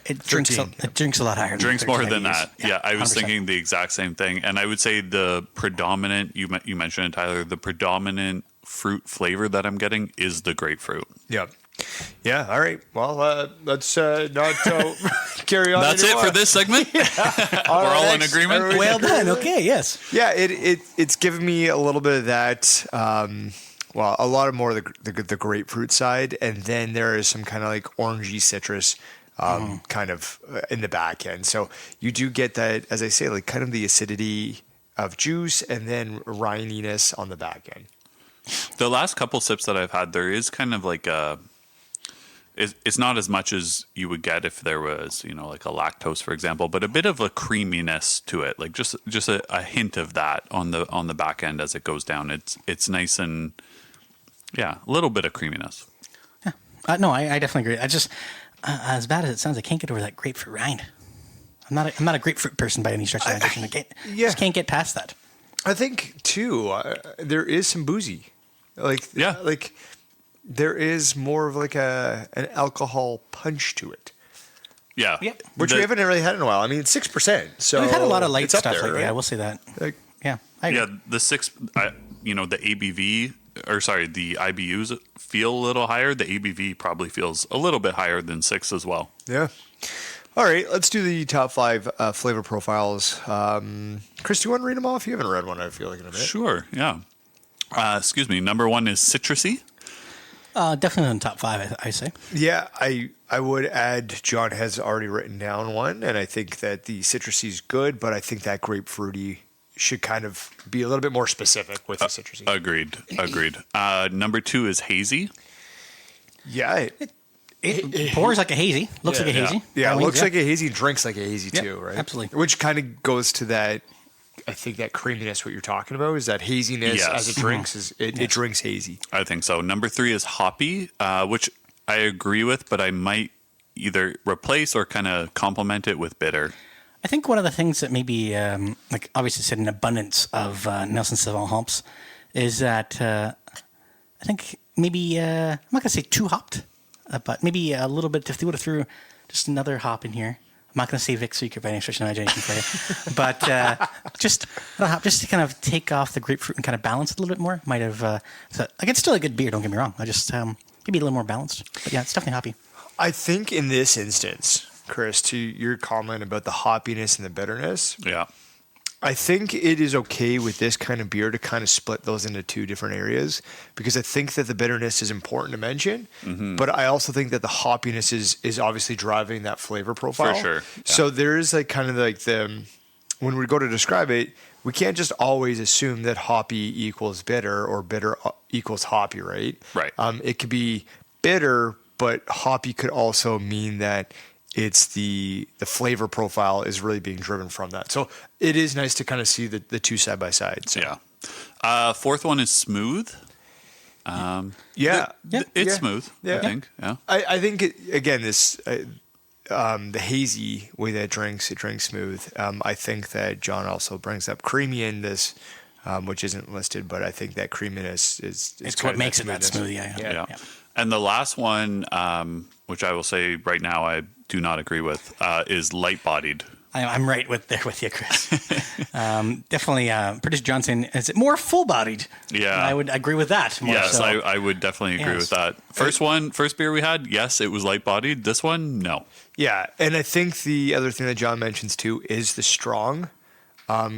Speaker 3: It drinks
Speaker 2: 13.
Speaker 3: it drinks a lot higher.
Speaker 1: Drinks
Speaker 3: than
Speaker 1: more
Speaker 3: 13
Speaker 1: than
Speaker 3: IBUs.
Speaker 1: that. Yeah, I was
Speaker 3: 100%.
Speaker 1: thinking the exact same thing. And I would say the predominant, you mentioned it, Tyler, the predominant fruit flavor that I'm getting is the grapefruit.
Speaker 2: Yeah. Yeah. All right. Well, let's not carry on.
Speaker 1: That's it
Speaker 2: anymore.
Speaker 1: for this segment? We're all in agreement?
Speaker 3: Well done. Okay, yes.
Speaker 2: Yeah, it's given me a little bit of that, well, a lot of more of the grapefruit side, and then there is some kind of like orangey citrus kind of in the back end. So you do get that, as I say, like kind of the acidity of juice and then rininess on the back end.
Speaker 1: The last couple sips that I've had, there is kind of like it's not as much as you would get if there was, like a lactose, for example, but a bit of a creaminess to it, like just a hint of that on the back end as it goes down. It's nice and a little bit of creaminess.
Speaker 3: Yeah, no, I definitely agree. I just as bad as it sounds, I can't get over that grapefruit rind. I'm not a grapefruit person by any stretch of the imagination. I just can't get past that.
Speaker 2: I think too, there is some boozy, like there is more of like an alcohol punch to it.
Speaker 1: Yeah.
Speaker 2: Which we haven't really had in a while. I mean, it's 6%. So
Speaker 3: we've had a lot of light stuff
Speaker 2: there,
Speaker 3: lately.
Speaker 2: right?
Speaker 3: Yeah, we'll say that. I agree.
Speaker 1: The the ABV, or sorry, the IBUs feel a little higher. The ABV probably feels a little bit higher than 6 as well.
Speaker 2: Yeah. All right, let's do the top 5 flavor profiles. Chris, do you want to read them off? You haven't read one, I feel like, in a bit.
Speaker 1: Sure, yeah. Excuse me. Number 1 is citrusy.
Speaker 3: Definitely in the top 5, I say.
Speaker 2: Yeah, I would add, John has already written down one, and I think that the citrusy is good, but I think that grapefruity should kind of be a little bit more specific with the citrusy.
Speaker 1: Agreed. Number 2 is hazy.
Speaker 2: Yeah.
Speaker 3: It pours like a hazy. Looks like a hazy.
Speaker 2: Yeah, it looks like a hazy, drinks like a hazy too, right?
Speaker 3: Absolutely.
Speaker 2: Which kind of goes to that, I think that creaminess, what you're talking about, is that haziness as it drinks, it drinks hazy.
Speaker 1: I think so. Number 3 is hoppy, which I agree with, but I might either replace or kind of complement it with bitter.
Speaker 3: I think one of the things that maybe, like obviously said, an abundance of Nelson Sauvin hops is that I think maybe, I'm not going to say too hopped, but maybe a little bit, if they would have threw just another hop in here. I'm not going to say Vic Secret by any stretch of imagination for you, but just to kind of take off the grapefruit and kind of balance it a little bit more. Might have, like it's still a good beer, don't get me wrong. I just maybe a little more balanced. But yeah, it's definitely hoppy.
Speaker 2: I think in this instance, Chris, to your comment about the hoppiness and the bitterness, I think it is okay with this kind of beer to kind of split those into 2 different areas, because I think that the bitterness is important to mention, but I also think that the hoppiness is obviously driving that flavor profile.
Speaker 1: For sure. Yeah.
Speaker 2: So there is like kind of like when we go to describe it, we can't just always assume that hoppy equals bitter or bitter equals hoppy, right?
Speaker 1: Right.
Speaker 2: It could be bitter, but hoppy could also mean that it's the flavor profile is really being driven from that. So it is nice to kind of see the 2 side by side. So.
Speaker 1: Yeah. 4th one is smooth. It's smooth. I think. Yeah.
Speaker 2: I think again this the hazy way that it drinks smooth. I think that John also brings up creamy in this, which isn't listed, but I think that creaminess is
Speaker 3: it's what makes it that smooth. Yeah.
Speaker 1: And the last one, which I will say right now, I do not agree with, is light-bodied.
Speaker 3: I'm right there with you, Chris. Definitely, British Johnson is it more full-bodied?
Speaker 1: Yeah,
Speaker 3: I would agree with that.
Speaker 1: Yes, I would definitely agree with that. First beer we had, yes, it was light-bodied. This one, no.
Speaker 2: Yeah, and I think the other thing that John mentions too is the strong,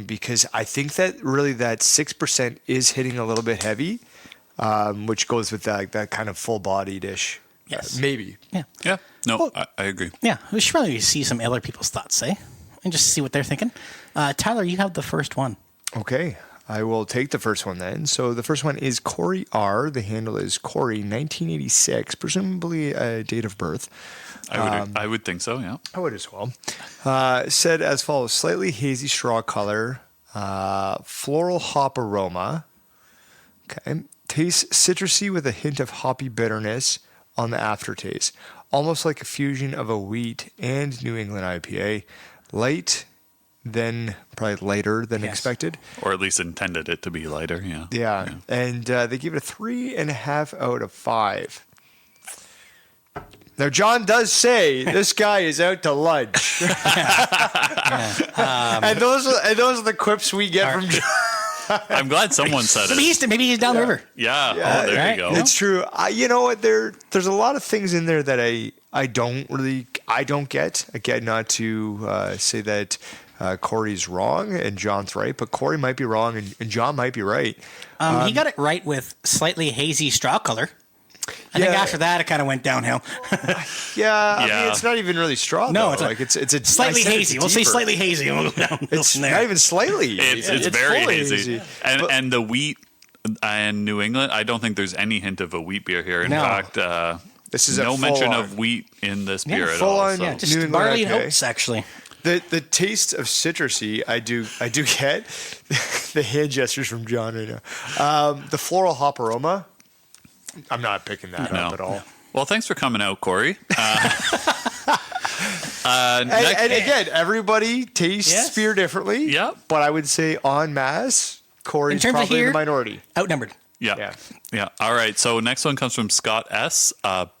Speaker 2: because I think that really that 6% is hitting a little bit heavy, which goes with that kind of full-bodied-ish.
Speaker 3: Yes.
Speaker 2: Maybe.
Speaker 1: Yeah. No, well, I agree.
Speaker 3: Yeah, we should probably see some other people's thoughts, and just see what they're thinking. Tyler, you have the first one.
Speaker 2: Okay, I will take the first one then. So the first one is Corey R. The handle is Corey 1986, presumably a date of birth.
Speaker 1: I would think so. Yeah,
Speaker 2: I would as well. Said as follows: slightly hazy straw color, floral hop aroma. Okay, tastes citrusy with a hint of hoppy bitterness on the aftertaste, almost like a fusion of a wheat and New England IPA. Light, then probably lighter than expected,
Speaker 1: or at least intended it to be lighter.
Speaker 2: Yeah. And they give it a 3.5 out of 5. Now John does say this guy is out to lunch, and those are the quips we get from John.
Speaker 1: I'm glad someone said it.
Speaker 3: Maybe he's down the river.
Speaker 1: Yeah. Oh, there you go.
Speaker 2: It's true. You know what? There's a lot of things in there that I don't get. Again, not to say that Corey's wrong and John's right, but Corey might be wrong and John might be right.
Speaker 3: He got it right with slightly hazy straw color. I think after that, it kind of went downhill.
Speaker 2: I mean, it's not even really straw.
Speaker 3: No,
Speaker 2: though.
Speaker 3: it's
Speaker 2: it's a
Speaker 3: slightly hazy. We'll say
Speaker 2: deeper.
Speaker 3: slightly hazy, and we'll go down.
Speaker 2: It's not even slightly.
Speaker 1: It's very
Speaker 2: fully
Speaker 1: hazy. And the wheat in New England, I don't think there's any hint of a wheat beer here. In
Speaker 3: No.
Speaker 1: fact,
Speaker 2: This is
Speaker 1: no
Speaker 2: a
Speaker 1: mention
Speaker 2: full-on-
Speaker 1: of wheat in this beer at
Speaker 2: full
Speaker 1: all.
Speaker 2: on,
Speaker 1: So.
Speaker 2: yeah,
Speaker 3: Just
Speaker 2: New England
Speaker 3: barley and
Speaker 2: IPA.
Speaker 3: oats, actually.
Speaker 2: The taste of citrusy, I do get the hand gestures from John right now. The floral hop aroma, I'm not picking that up at all.
Speaker 1: No. Well, thanks for coming out, Corey.
Speaker 2: And again, everybody tastes beer differently.
Speaker 1: Yeah.
Speaker 2: But I would say en masse, Corey's
Speaker 3: In terms of
Speaker 2: probably in
Speaker 3: here-
Speaker 2: the minority.
Speaker 3: Outnumbered.
Speaker 1: Yeah. All right. So next one comes from Scott S.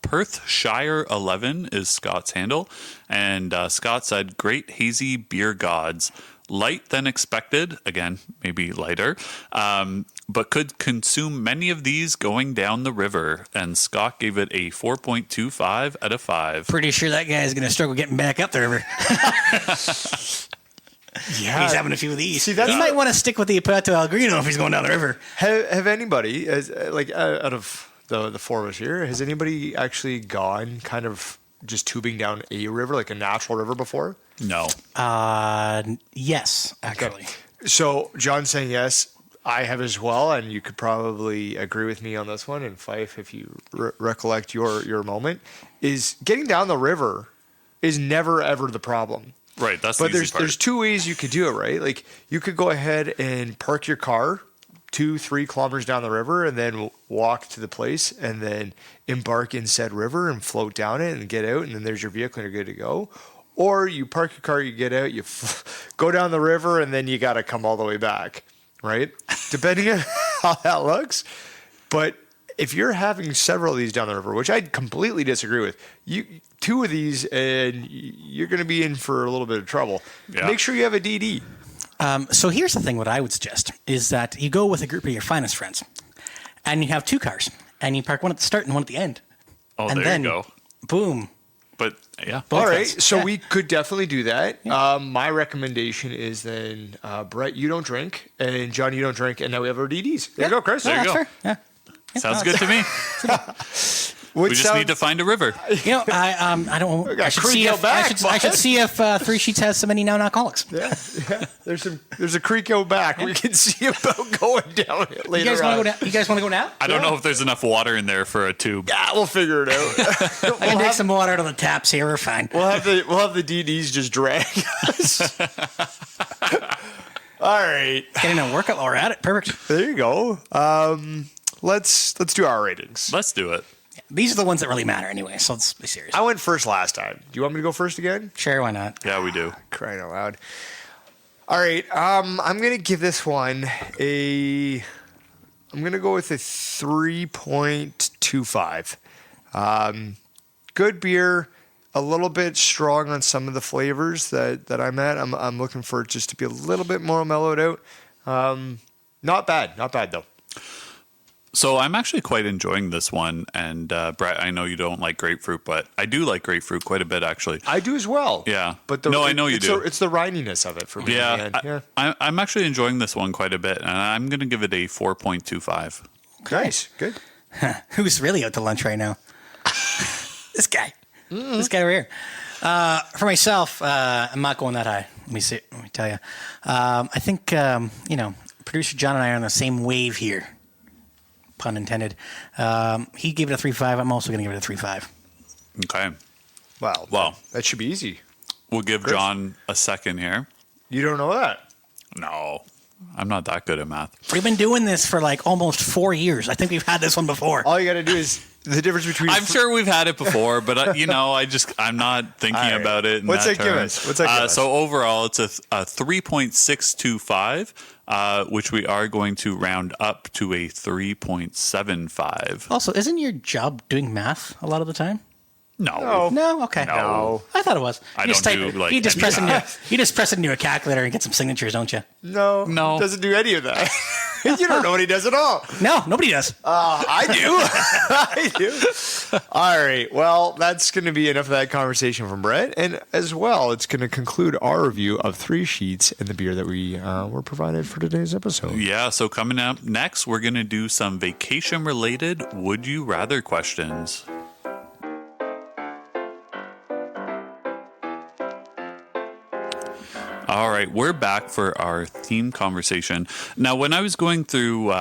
Speaker 1: Perthshire 11 is Scott's handle. And Scott said, great hazy beer gods. Light than expected. Again, maybe lighter. But could consume many of these going down the river. And Scott gave it a 4.25 out of 5.
Speaker 3: Pretty sure that guy is going to struggle getting back up the river.
Speaker 2: Yeah.
Speaker 3: He's having a few of these.
Speaker 2: See, that's
Speaker 3: he might want to stick with the Puerto Elguino if he's going down the river.
Speaker 2: Have anybody, out of the four of us here, has anybody actually gone kind of just tubing down a river, like a natural river before?
Speaker 1: No.
Speaker 3: Yes, actually.
Speaker 2: So John's saying yes. I have as well, and you could probably agree with me on this one. And Fife, if you recollect your moment, is getting down the river is never ever the problem.
Speaker 1: Right. That's
Speaker 2: But
Speaker 1: the easy part.
Speaker 2: there's two ways you could do it, right? Like you could go ahead and park your car 2-3 kilometers down the river and then walk to the place and then embark in said river and float down it and get out, and then there's your vehicle and you're good to go. Or you park your car, you get out, you go down the river, and then you got to come all the way back, right? Depending on how that looks. But if you're having several of these down the river, which I completely disagree with, two of these and you're going to be in for a little bit of trouble.
Speaker 1: Yeah.
Speaker 2: Make sure you have a DD.
Speaker 3: So here's the thing. What I would suggest is that you go with a group of your finest friends, and you have 2 cars, and you park one at the start and one at the end.
Speaker 1: Oh,
Speaker 3: and
Speaker 1: there
Speaker 3: then,
Speaker 1: you go.
Speaker 3: Boom.
Speaker 1: But yeah.
Speaker 2: All right,
Speaker 3: ways.
Speaker 2: so
Speaker 3: Yeah.
Speaker 2: we could definitely do that. My recommendation is then, Brett, you don't drink, and John, you don't drink, and now we have our DDs. There you go, Chris.
Speaker 3: No,
Speaker 1: There you
Speaker 3: that's
Speaker 1: go.
Speaker 3: fair. Yeah.
Speaker 1: Sounds good to me. We just need to find a river.
Speaker 3: You know, I don't.
Speaker 2: got
Speaker 3: I should
Speaker 2: creek
Speaker 3: see
Speaker 2: out
Speaker 3: if
Speaker 2: back,
Speaker 3: I should see if Three Sheets has so many non-alcoholics.
Speaker 2: Yeah. There's a creek out back. We can see about going down it
Speaker 3: You
Speaker 2: later
Speaker 3: guys want
Speaker 2: on.
Speaker 3: to go down? You guys want to go now?
Speaker 1: I don't know if there's enough water in there for a tube.
Speaker 2: Yeah, we'll figure it out.
Speaker 3: I can take some water out of the taps here. We're fine.
Speaker 2: We'll have the DDs just drag us. All right,
Speaker 3: Getting a workout while we're at it. Perfect.
Speaker 2: there you go. Let's do our ratings.
Speaker 1: Let's do it.
Speaker 3: These are the ones that really matter anyway. So let's be serious.
Speaker 2: I went first last time. Do you want me to go first again?
Speaker 3: Sure, why not?
Speaker 1: Yeah, we do.
Speaker 2: Crying out loud. All right, I'm gonna give this one I'm gonna go with a 3.25. Good beer, a little bit strong on some of the flavors that I'm at. I'm looking for it just to be a little bit more mellowed out. Not bad though.
Speaker 1: So I'm actually quite enjoying this one. And Brett, I know you don't like grapefruit, but I do like grapefruit quite a bit, actually.
Speaker 2: I do as well.
Speaker 1: Yeah.
Speaker 2: but
Speaker 1: No, I know you do.
Speaker 2: It's the rininess of it for me.
Speaker 1: Yeah,
Speaker 2: man.
Speaker 1: I'm actually enjoying this one quite a bit, and I'm going to give it a 4.25.
Speaker 2: Nice, good.
Speaker 3: Who's really out to lunch right now? This guy. This guy right here. For myself, I'm not going that high. Let me tell you. I think, producer John and I are on the same wave here. Pun intended. He gave it a 3.5. I'm also going to give it a 3.5.
Speaker 1: Okay.
Speaker 2: Well, that should be easy.
Speaker 1: We'll give
Speaker 2: Chris?
Speaker 1: John a second here.
Speaker 2: You don't know that.
Speaker 1: No, I'm not that good at math.
Speaker 3: We've been doing this for like almost 4 years. I think we've had this one before.
Speaker 2: All you got to do is the difference between.
Speaker 1: I'm sure we've had it before, but I'm not thinking
Speaker 2: All right.
Speaker 1: about it. In
Speaker 2: What's
Speaker 1: that
Speaker 2: that give
Speaker 1: terms.
Speaker 2: us? What's that give us?
Speaker 1: So overall, it's a 3.625, which we are going to round up to a 3.75.
Speaker 3: Also, isn't your job doing math a lot of the time?
Speaker 1: No.
Speaker 3: No? Okay.
Speaker 1: No.
Speaker 3: I thought it was.
Speaker 1: I
Speaker 3: You just
Speaker 1: don't
Speaker 3: type
Speaker 1: do,
Speaker 3: it.
Speaker 1: like,
Speaker 3: You just
Speaker 1: any
Speaker 3: press
Speaker 1: math.
Speaker 3: you just press it into a calculator and get some signatures, don't you?
Speaker 2: No,
Speaker 1: No.
Speaker 2: doesn't do any of that. You don't know what he does at all.
Speaker 3: No, nobody does.
Speaker 2: I do. I do. All right. Well, that's going to be enough of that conversation from Brett. And as well, it's going to conclude our review of 3 Sheets and the beer that we were provided for today's episode.
Speaker 1: Yeah, so coming up next, we're going to do some vacation-related Would You Rather questions. All right, we're back for our theme conversation. Now, when I was going through,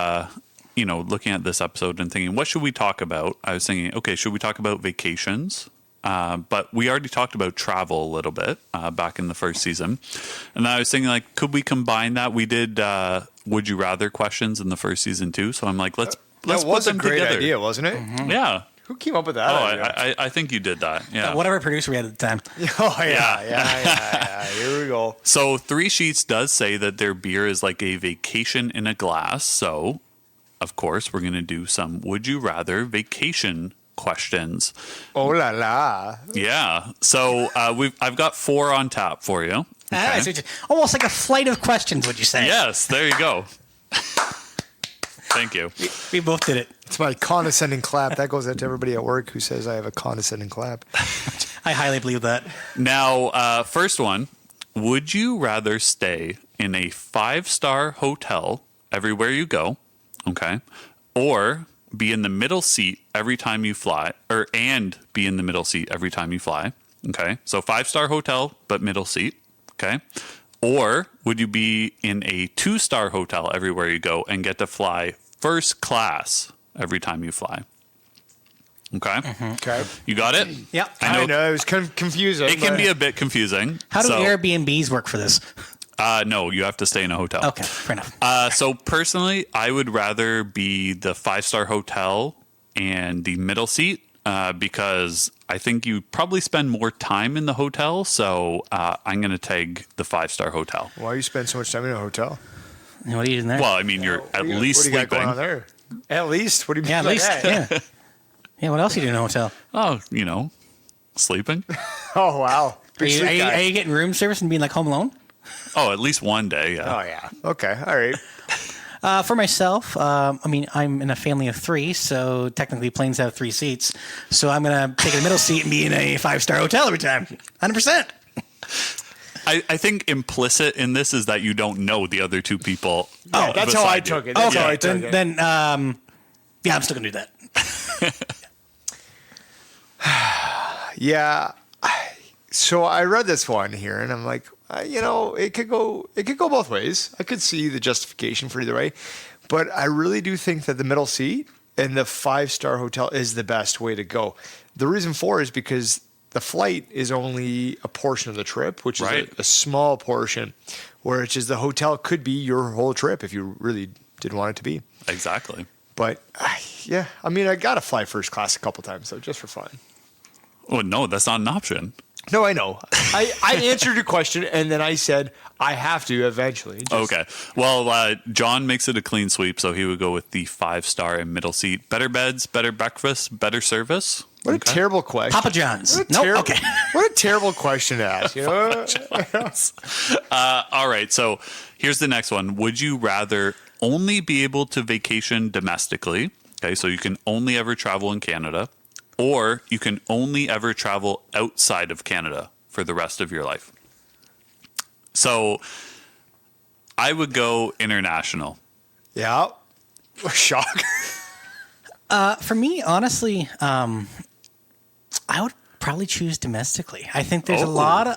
Speaker 1: looking at this episode and thinking, what should we talk about? I was thinking, okay, should we talk about vacations? But we already talked about travel a little bit back in the first season. And I was thinking, like, could we combine that? We did Would You Rather questions in the first season too. So I'm like, let's
Speaker 2: That
Speaker 1: put
Speaker 2: was a
Speaker 1: them
Speaker 2: great
Speaker 1: together.
Speaker 2: idea, wasn't it?
Speaker 3: Mm-hmm.
Speaker 1: Yeah.
Speaker 2: Who came up with that idea?
Speaker 1: I think you did that. Yeah.
Speaker 3: Whatever producer we had at the time.
Speaker 2: Oh, yeah. Here we go.
Speaker 1: So 3 Sheets does say that their beer is like a vacation in a glass. So, of course, we're going to do some Would You Rather vacation questions.
Speaker 2: Oh, la la.
Speaker 1: Yeah. So I've got 4 on tap for you. Okay.
Speaker 3: Almost like a flight of questions, would you say?
Speaker 1: Yes, there you go. Thank you.
Speaker 3: We both did it.
Speaker 2: It's my condescending clap. That goes out to everybody at work who says I have a condescending clap.
Speaker 3: I highly believe that.
Speaker 1: Now, first one. Would you rather stay in a 5-star hotel everywhere you go, okay, or be in the middle seat every time you fly, and be in the middle seat every time you fly, okay? So 5-star hotel, but middle seat, okay? Or would you be in a 2-star hotel everywhere you go and get to fly first class every time you fly? Okay.
Speaker 3: Mm-hmm.
Speaker 2: Okay.
Speaker 1: You got it?
Speaker 3: Yeah.
Speaker 2: I know. It was kind of confusing.
Speaker 1: It can be a bit confusing.
Speaker 3: How do Airbnbs work for this?
Speaker 1: No, you have to stay in a hotel.
Speaker 3: Okay, fair enough.
Speaker 1: So personally, I would rather be the 5-star hotel and the middle seat because I think you probably spend more time in the hotel. So I'm going to take the 5-star hotel.
Speaker 2: Why you spend so much time in a hotel?
Speaker 3: And what are you doing there?
Speaker 1: Well, I mean, you're at least
Speaker 2: What do you got
Speaker 1: sleeping.
Speaker 2: going on there? At least? What do you mean
Speaker 3: yeah, at
Speaker 2: by
Speaker 3: least.
Speaker 2: that?
Speaker 3: Yeah. Yeah, what else are you doing in a hotel?
Speaker 1: Oh, sleeping.
Speaker 2: Oh, wow.
Speaker 3: Are you getting room service and being like home alone?
Speaker 1: Oh, at least one day. Yeah.
Speaker 2: Oh, yeah. Okay. All right.
Speaker 3: For myself, I'm in a family of 3, so technically planes have 3 seats. So I'm going to take the middle seat and be in a 5-star hotel every time. 100%.
Speaker 1: I think implicit in this is that you don't know the other 2 people.
Speaker 2: Oh, that's how I
Speaker 1: beside you.
Speaker 2: took it. That's how I took it.
Speaker 3: Then, yeah, I'm still going to do that.
Speaker 2: Yeah. So I read this one here, and I'm like, it could go both ways. I could see the justification for either way, but I really do think that the middle seat and the 5-star hotel is the best way to go. The reason for is because the flight is only a portion of the trip, which is
Speaker 1: Right.
Speaker 2: a small portion, whereas the hotel could be your whole trip if you really did want it to be.
Speaker 1: Exactly.
Speaker 2: But yeah, I mean, I got to fly first class a couple times, so just for fun.
Speaker 1: Oh, no, that's not an option.
Speaker 2: No, I know. I answered your question, and then I said I have to eventually.
Speaker 1: Okay. Well, John makes it a clean sweep, so he would go with the 5-star and middle seat. Better beds, better breakfast, better service.
Speaker 2: What a terrible question.
Speaker 3: Papa John's.
Speaker 2: What a
Speaker 3: Nope.
Speaker 2: terrible-
Speaker 3: Okay.
Speaker 2: What a terrible question to ask. You know?
Speaker 1: All right. So here's the next one. Would you rather only be able to vacation domestically? Okay. So you can only ever travel in Canada, or you can only ever travel outside of Canada for the rest of your life. So I would go international.
Speaker 2: Yeah. Shock.
Speaker 3: For me, honestly, I would probably choose domestically. I think there's a lot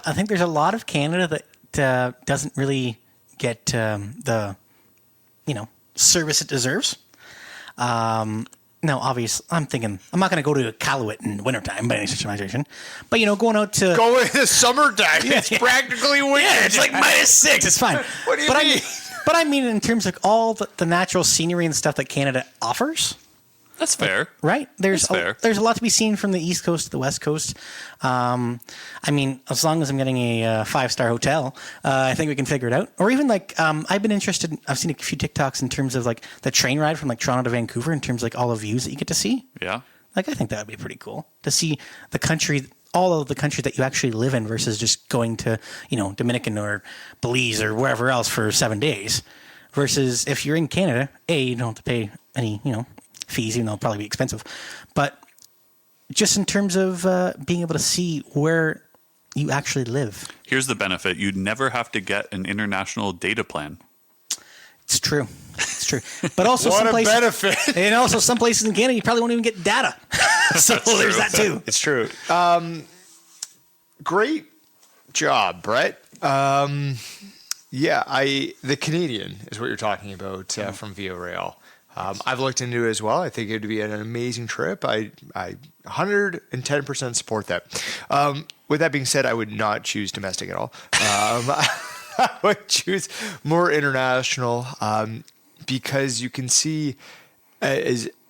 Speaker 3: of Canada that doesn't really get the service it deserves. Now, obviously, I'm thinking I'm not going to go to Iqaluit in wintertime by any stretch of the imagination. But going out to
Speaker 2: Go in the summertime. It's practically winter.
Speaker 3: yeah, it's like -6. It's fine.
Speaker 2: What do you
Speaker 3: but
Speaker 2: mean?
Speaker 3: But I mean, in terms of all the natural scenery and stuff that Canada offers.
Speaker 1: That's fair.
Speaker 3: Right? There's
Speaker 1: fair.
Speaker 3: there's a lot to be seen from the East Coast to the West Coast. I mean, as long as I'm getting a 5-star hotel, I think we can figure it out. Or even I've been interested. I've seen a few TikToks in terms of the train ride from Toronto to Vancouver in terms of all the views that you get to see.
Speaker 1: Yeah.
Speaker 3: I think that would be pretty cool to see the country, all of the country that you actually live in versus just going to Dominican or Belize or wherever else for 7 days. Versus if you're in Canada, you don't have to pay any, fees, even though it'll probably be expensive. But just in terms of being able to see where you actually live.
Speaker 1: Here's the benefit. You'd never have to get an international data plan.
Speaker 3: It's true. It's true. But also
Speaker 2: What
Speaker 3: some
Speaker 2: a
Speaker 3: places,
Speaker 2: benefit.
Speaker 3: and also some places in Canada, you probably won't even get data. So there's that too.
Speaker 2: It's true. Great job, Brett. The Canadian is what you're talking about from Via Rail. I've looked into it as well. I think it would be an amazing trip. I 110% support that. With that being said, I would not choose domestic at all. I would choose more international because you can see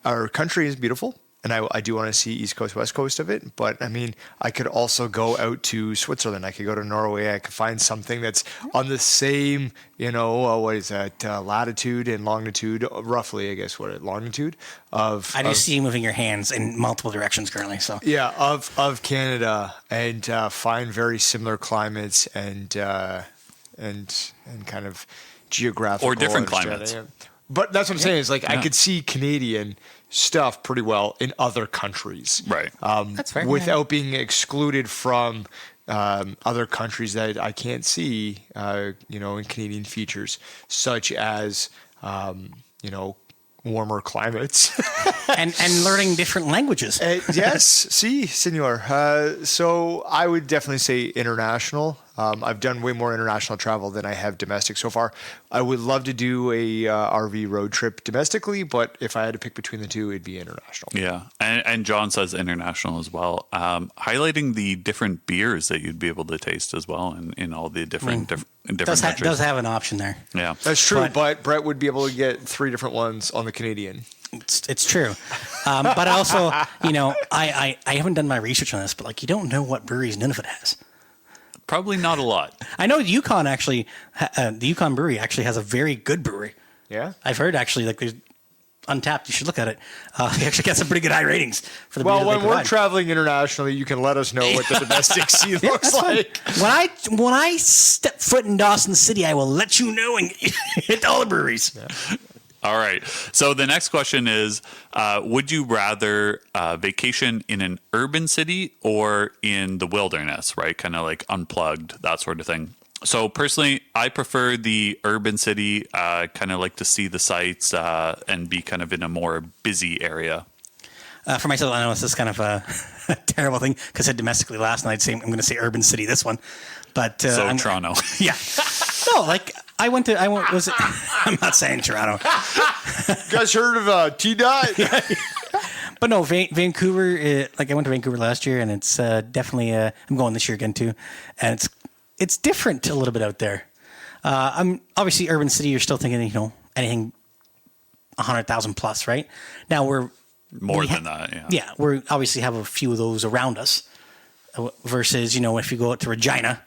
Speaker 2: our country is beautiful. And I do want to see East Coast, West Coast of it. But, I mean, I could also go out to Switzerland. I could go to Norway. I could find something that's on the same, latitude and longitude, roughly, I guess, longitude of...
Speaker 3: I just see you moving your hands in multiple directions currently. So
Speaker 2: yeah, of Canada and find very similar climates and kind of geographical...
Speaker 1: Or different climates.
Speaker 2: But that's what I'm saying is I could see Canadian stuff pretty well in other countries.
Speaker 1: Right.
Speaker 3: That's fair.
Speaker 2: Without being excluded from other countries that I can't see, in Canadian features, such as, warmer climates.
Speaker 3: and learning different languages.
Speaker 2: Yes, si, senor. So I would definitely say international. I've done way more international travel than I have domestic so far. I would love to do a RV road trip domestically, but if I had to pick between the two, it'd be international.
Speaker 1: Yeah, and John says international as well. Highlighting the different beers that you'd be able to taste as well in all the different countries.
Speaker 3: Does have an option there.
Speaker 1: Yeah,
Speaker 2: that's true. But Brett would be able to get 3 different ones on the Canadian.
Speaker 3: It's true. But also, I haven't done my research on this, but you don't know what breweries Nunavut has.
Speaker 1: Probably not a lot.
Speaker 3: I know Yukon actually, the Yukon Brewery actually has a very good brewery.
Speaker 2: Yeah,
Speaker 3: I've heard actually there's Untapped. You should look at it. They actually got some pretty good high ratings for the beer that they
Speaker 2: when we're
Speaker 3: provide.
Speaker 2: Traveling internationally, you can let us know what the domestic scene looks like.
Speaker 3: When I step foot in Dawson City, I will let you know and hit all the breweries.
Speaker 2: Yeah.
Speaker 1: All right. So the next question is, would you rather vacation in an urban city or in the wilderness, right? Kind of like unplugged, that sort of thing. So personally, I prefer the urban city, kind of like to see the sights and be kind of in a more busy area.
Speaker 3: For myself, I know this is kind of a terrible thing because I said domestically last night. I'm going to say urban city this one. But
Speaker 1: Toronto.
Speaker 3: Yeah. No, I'm not saying Toronto.
Speaker 2: You guys heard of T-Dot?
Speaker 3: But no, Vancouver. I went to Vancouver last year, and it's definitely. I'm going this year again too, and it's different a little bit out there. I'm obviously urban city. You're still thinking, anything 100,000 plus, right? Now we're
Speaker 1: more than that. Yeah.
Speaker 3: Yeah, we obviously have a few of those around us. Versus, if you go out to Regina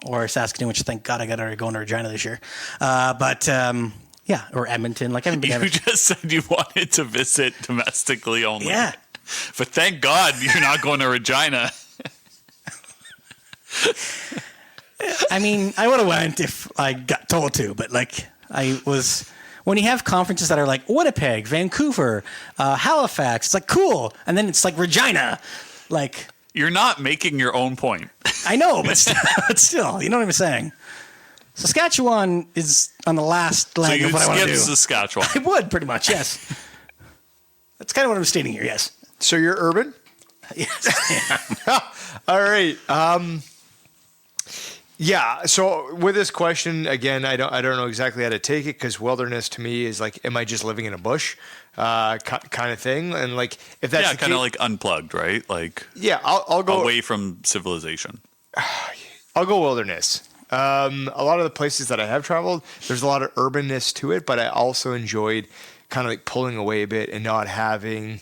Speaker 3: or Saskatoon, which thank God I got to go into Regina this year. Or Edmonton. I haven't been
Speaker 1: You just said you wanted to visit domestically only.
Speaker 3: Yeah.
Speaker 1: But thank God you're not going to Regina.
Speaker 3: I mean, I would have went if I got told to, but when you have conferences that are like Winnipeg, Vancouver, Halifax, it's cool. And then it's Regina.
Speaker 1: You're not making your own point.
Speaker 3: I know, but still, you know what I'm saying? Saskatchewan is on the last leg of what I want to do.
Speaker 1: Saskatchewan.
Speaker 3: I would, pretty much, yes. That's kind of what I'm stating here, yes.
Speaker 2: So you're urban?
Speaker 3: Yes.
Speaker 2: All right. Yeah. So with this question, again, I don't know exactly how to take it because wilderness to me is am I just living in a bush kind of thing? And if that's
Speaker 1: kind of unplugged, right?
Speaker 2: I'll go
Speaker 1: away from civilization.
Speaker 2: I'll go wilderness. A lot of the places that I have traveled, there's a lot of urbanness to it, but I also enjoyed kind of pulling away a bit and not having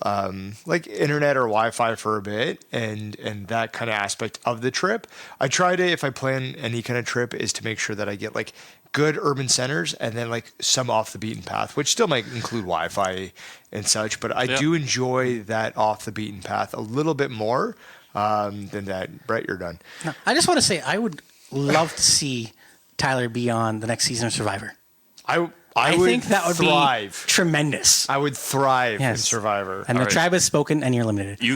Speaker 2: internet or Wi-Fi for a bit and that kind of aspect of the trip. I try to, if I plan any kind of trip, is to make sure that I get good urban centers and then some off the beaten path, which still might include Wi-Fi and such, but I do enjoy that off the beaten path a little bit more than that. Brett, you're done.
Speaker 3: No, I just want to say I would love to see Tyler be on the next season of Survivor.
Speaker 2: I would
Speaker 3: think that would
Speaker 2: thrive.
Speaker 3: be tremendous.
Speaker 2: I would thrive in
Speaker 3: Yes.
Speaker 2: Survivor.
Speaker 3: And the tribe has spoken, and you're eliminated.
Speaker 1: You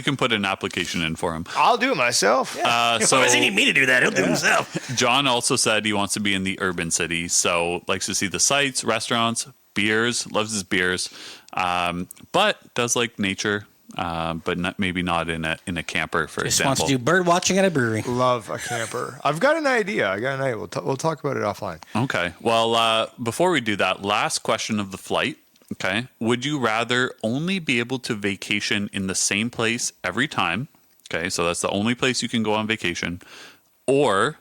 Speaker 1: can put an application in for him.
Speaker 2: I'll do it myself.
Speaker 1: So
Speaker 3: Why does he need me to do that? He'll do it himself.
Speaker 1: John also said he wants to be in the urban city, so likes to see the sights, restaurants, beers, loves his beers, but does like nature, but maybe not in a camper, for
Speaker 3: Just
Speaker 1: example.
Speaker 3: wants to do bird watching at a brewery.
Speaker 2: Love a camper. I've got an idea. We'll talk about it offline.
Speaker 1: Okay. Well, before we do that, last question of the flight. Okay. Would you rather only be able to vacation in the same place every time? Okay. So that's the only place you can go on vacation. Or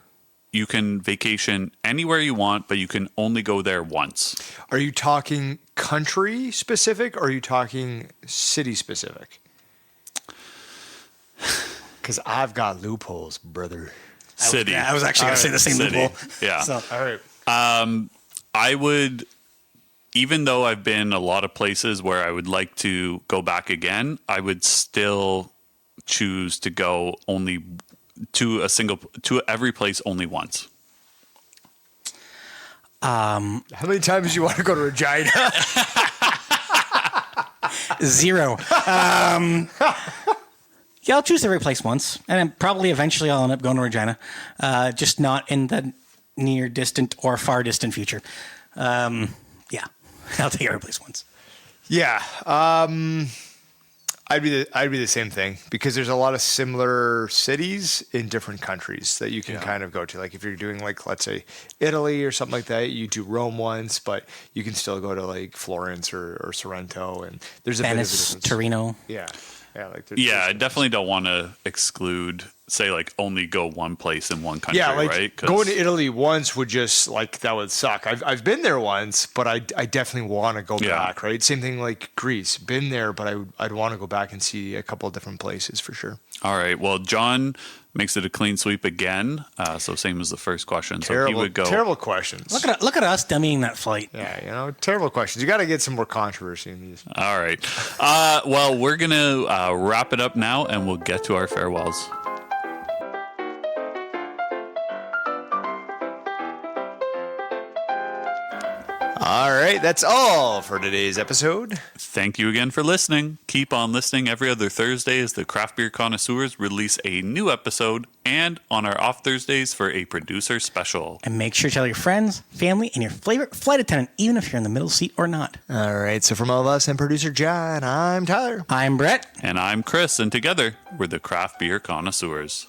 Speaker 1: you can vacation anywhere you want, but you can only go there once.
Speaker 2: Are you talking country specific or are you talking city specific? Because I've got loopholes, brother.
Speaker 1: City.
Speaker 3: I was actually going to say the same
Speaker 1: City.
Speaker 3: loophole.
Speaker 1: Yeah.
Speaker 3: So,
Speaker 2: All right.
Speaker 1: I would, even though I've been a lot of places where I would like to go back again, I would still choose to go only to every place only once.
Speaker 2: How many times do you want to go to Regina?
Speaker 3: 0. Yeah, I'll choose every place once, and then probably eventually I'll end up going to Regina, just not in the near distant or far distant future. Yeah, I'll take every place once.
Speaker 2: Yeah. I'd be the same thing because there's a lot of similar cities in different countries that you can kind of go to. Like if you're doing like, let's say Italy or something like that, you do Rome once, but you can still go to like Florence or Sorrento, and there's a
Speaker 3: Venice,
Speaker 2: bit of a difference.
Speaker 3: Torino.
Speaker 1: Yeah, I definitely don't want to exclude, say, like only go one place in one country,
Speaker 2: Yeah, like
Speaker 1: right? 'Cause-
Speaker 2: going to Italy once would just like that would suck. I've been there once, but I definitely want to go back. Right, same thing like Greece. Been there, but I'd want to go back and see a couple of different places for sure.
Speaker 1: All right. Well, John makes it a clean sweep again. So same as the first question. So he would go.
Speaker 2: Terrible questions.
Speaker 3: Look at us dummying that flight.
Speaker 2: Yeah, terrible questions. You got to get some more controversy in these.
Speaker 1: All right. Well, we're going to wrap it up now and we'll get to our farewells.
Speaker 2: All right, that's all for today's episode.
Speaker 1: Thank you again for listening. Keep on listening every other Thursday as the Craft Beer Connoisseurs release a new episode and on our off Thursdays for a producer special.
Speaker 3: And make sure to tell your friends, family, and your favorite flight attendant, even if you're in the middle seat or not.
Speaker 2: All right, so from all of us and producer John, I'm Tyler.
Speaker 3: I'm Brett.
Speaker 1: And I'm Chris, and together we're the Craft Beer Connoisseurs.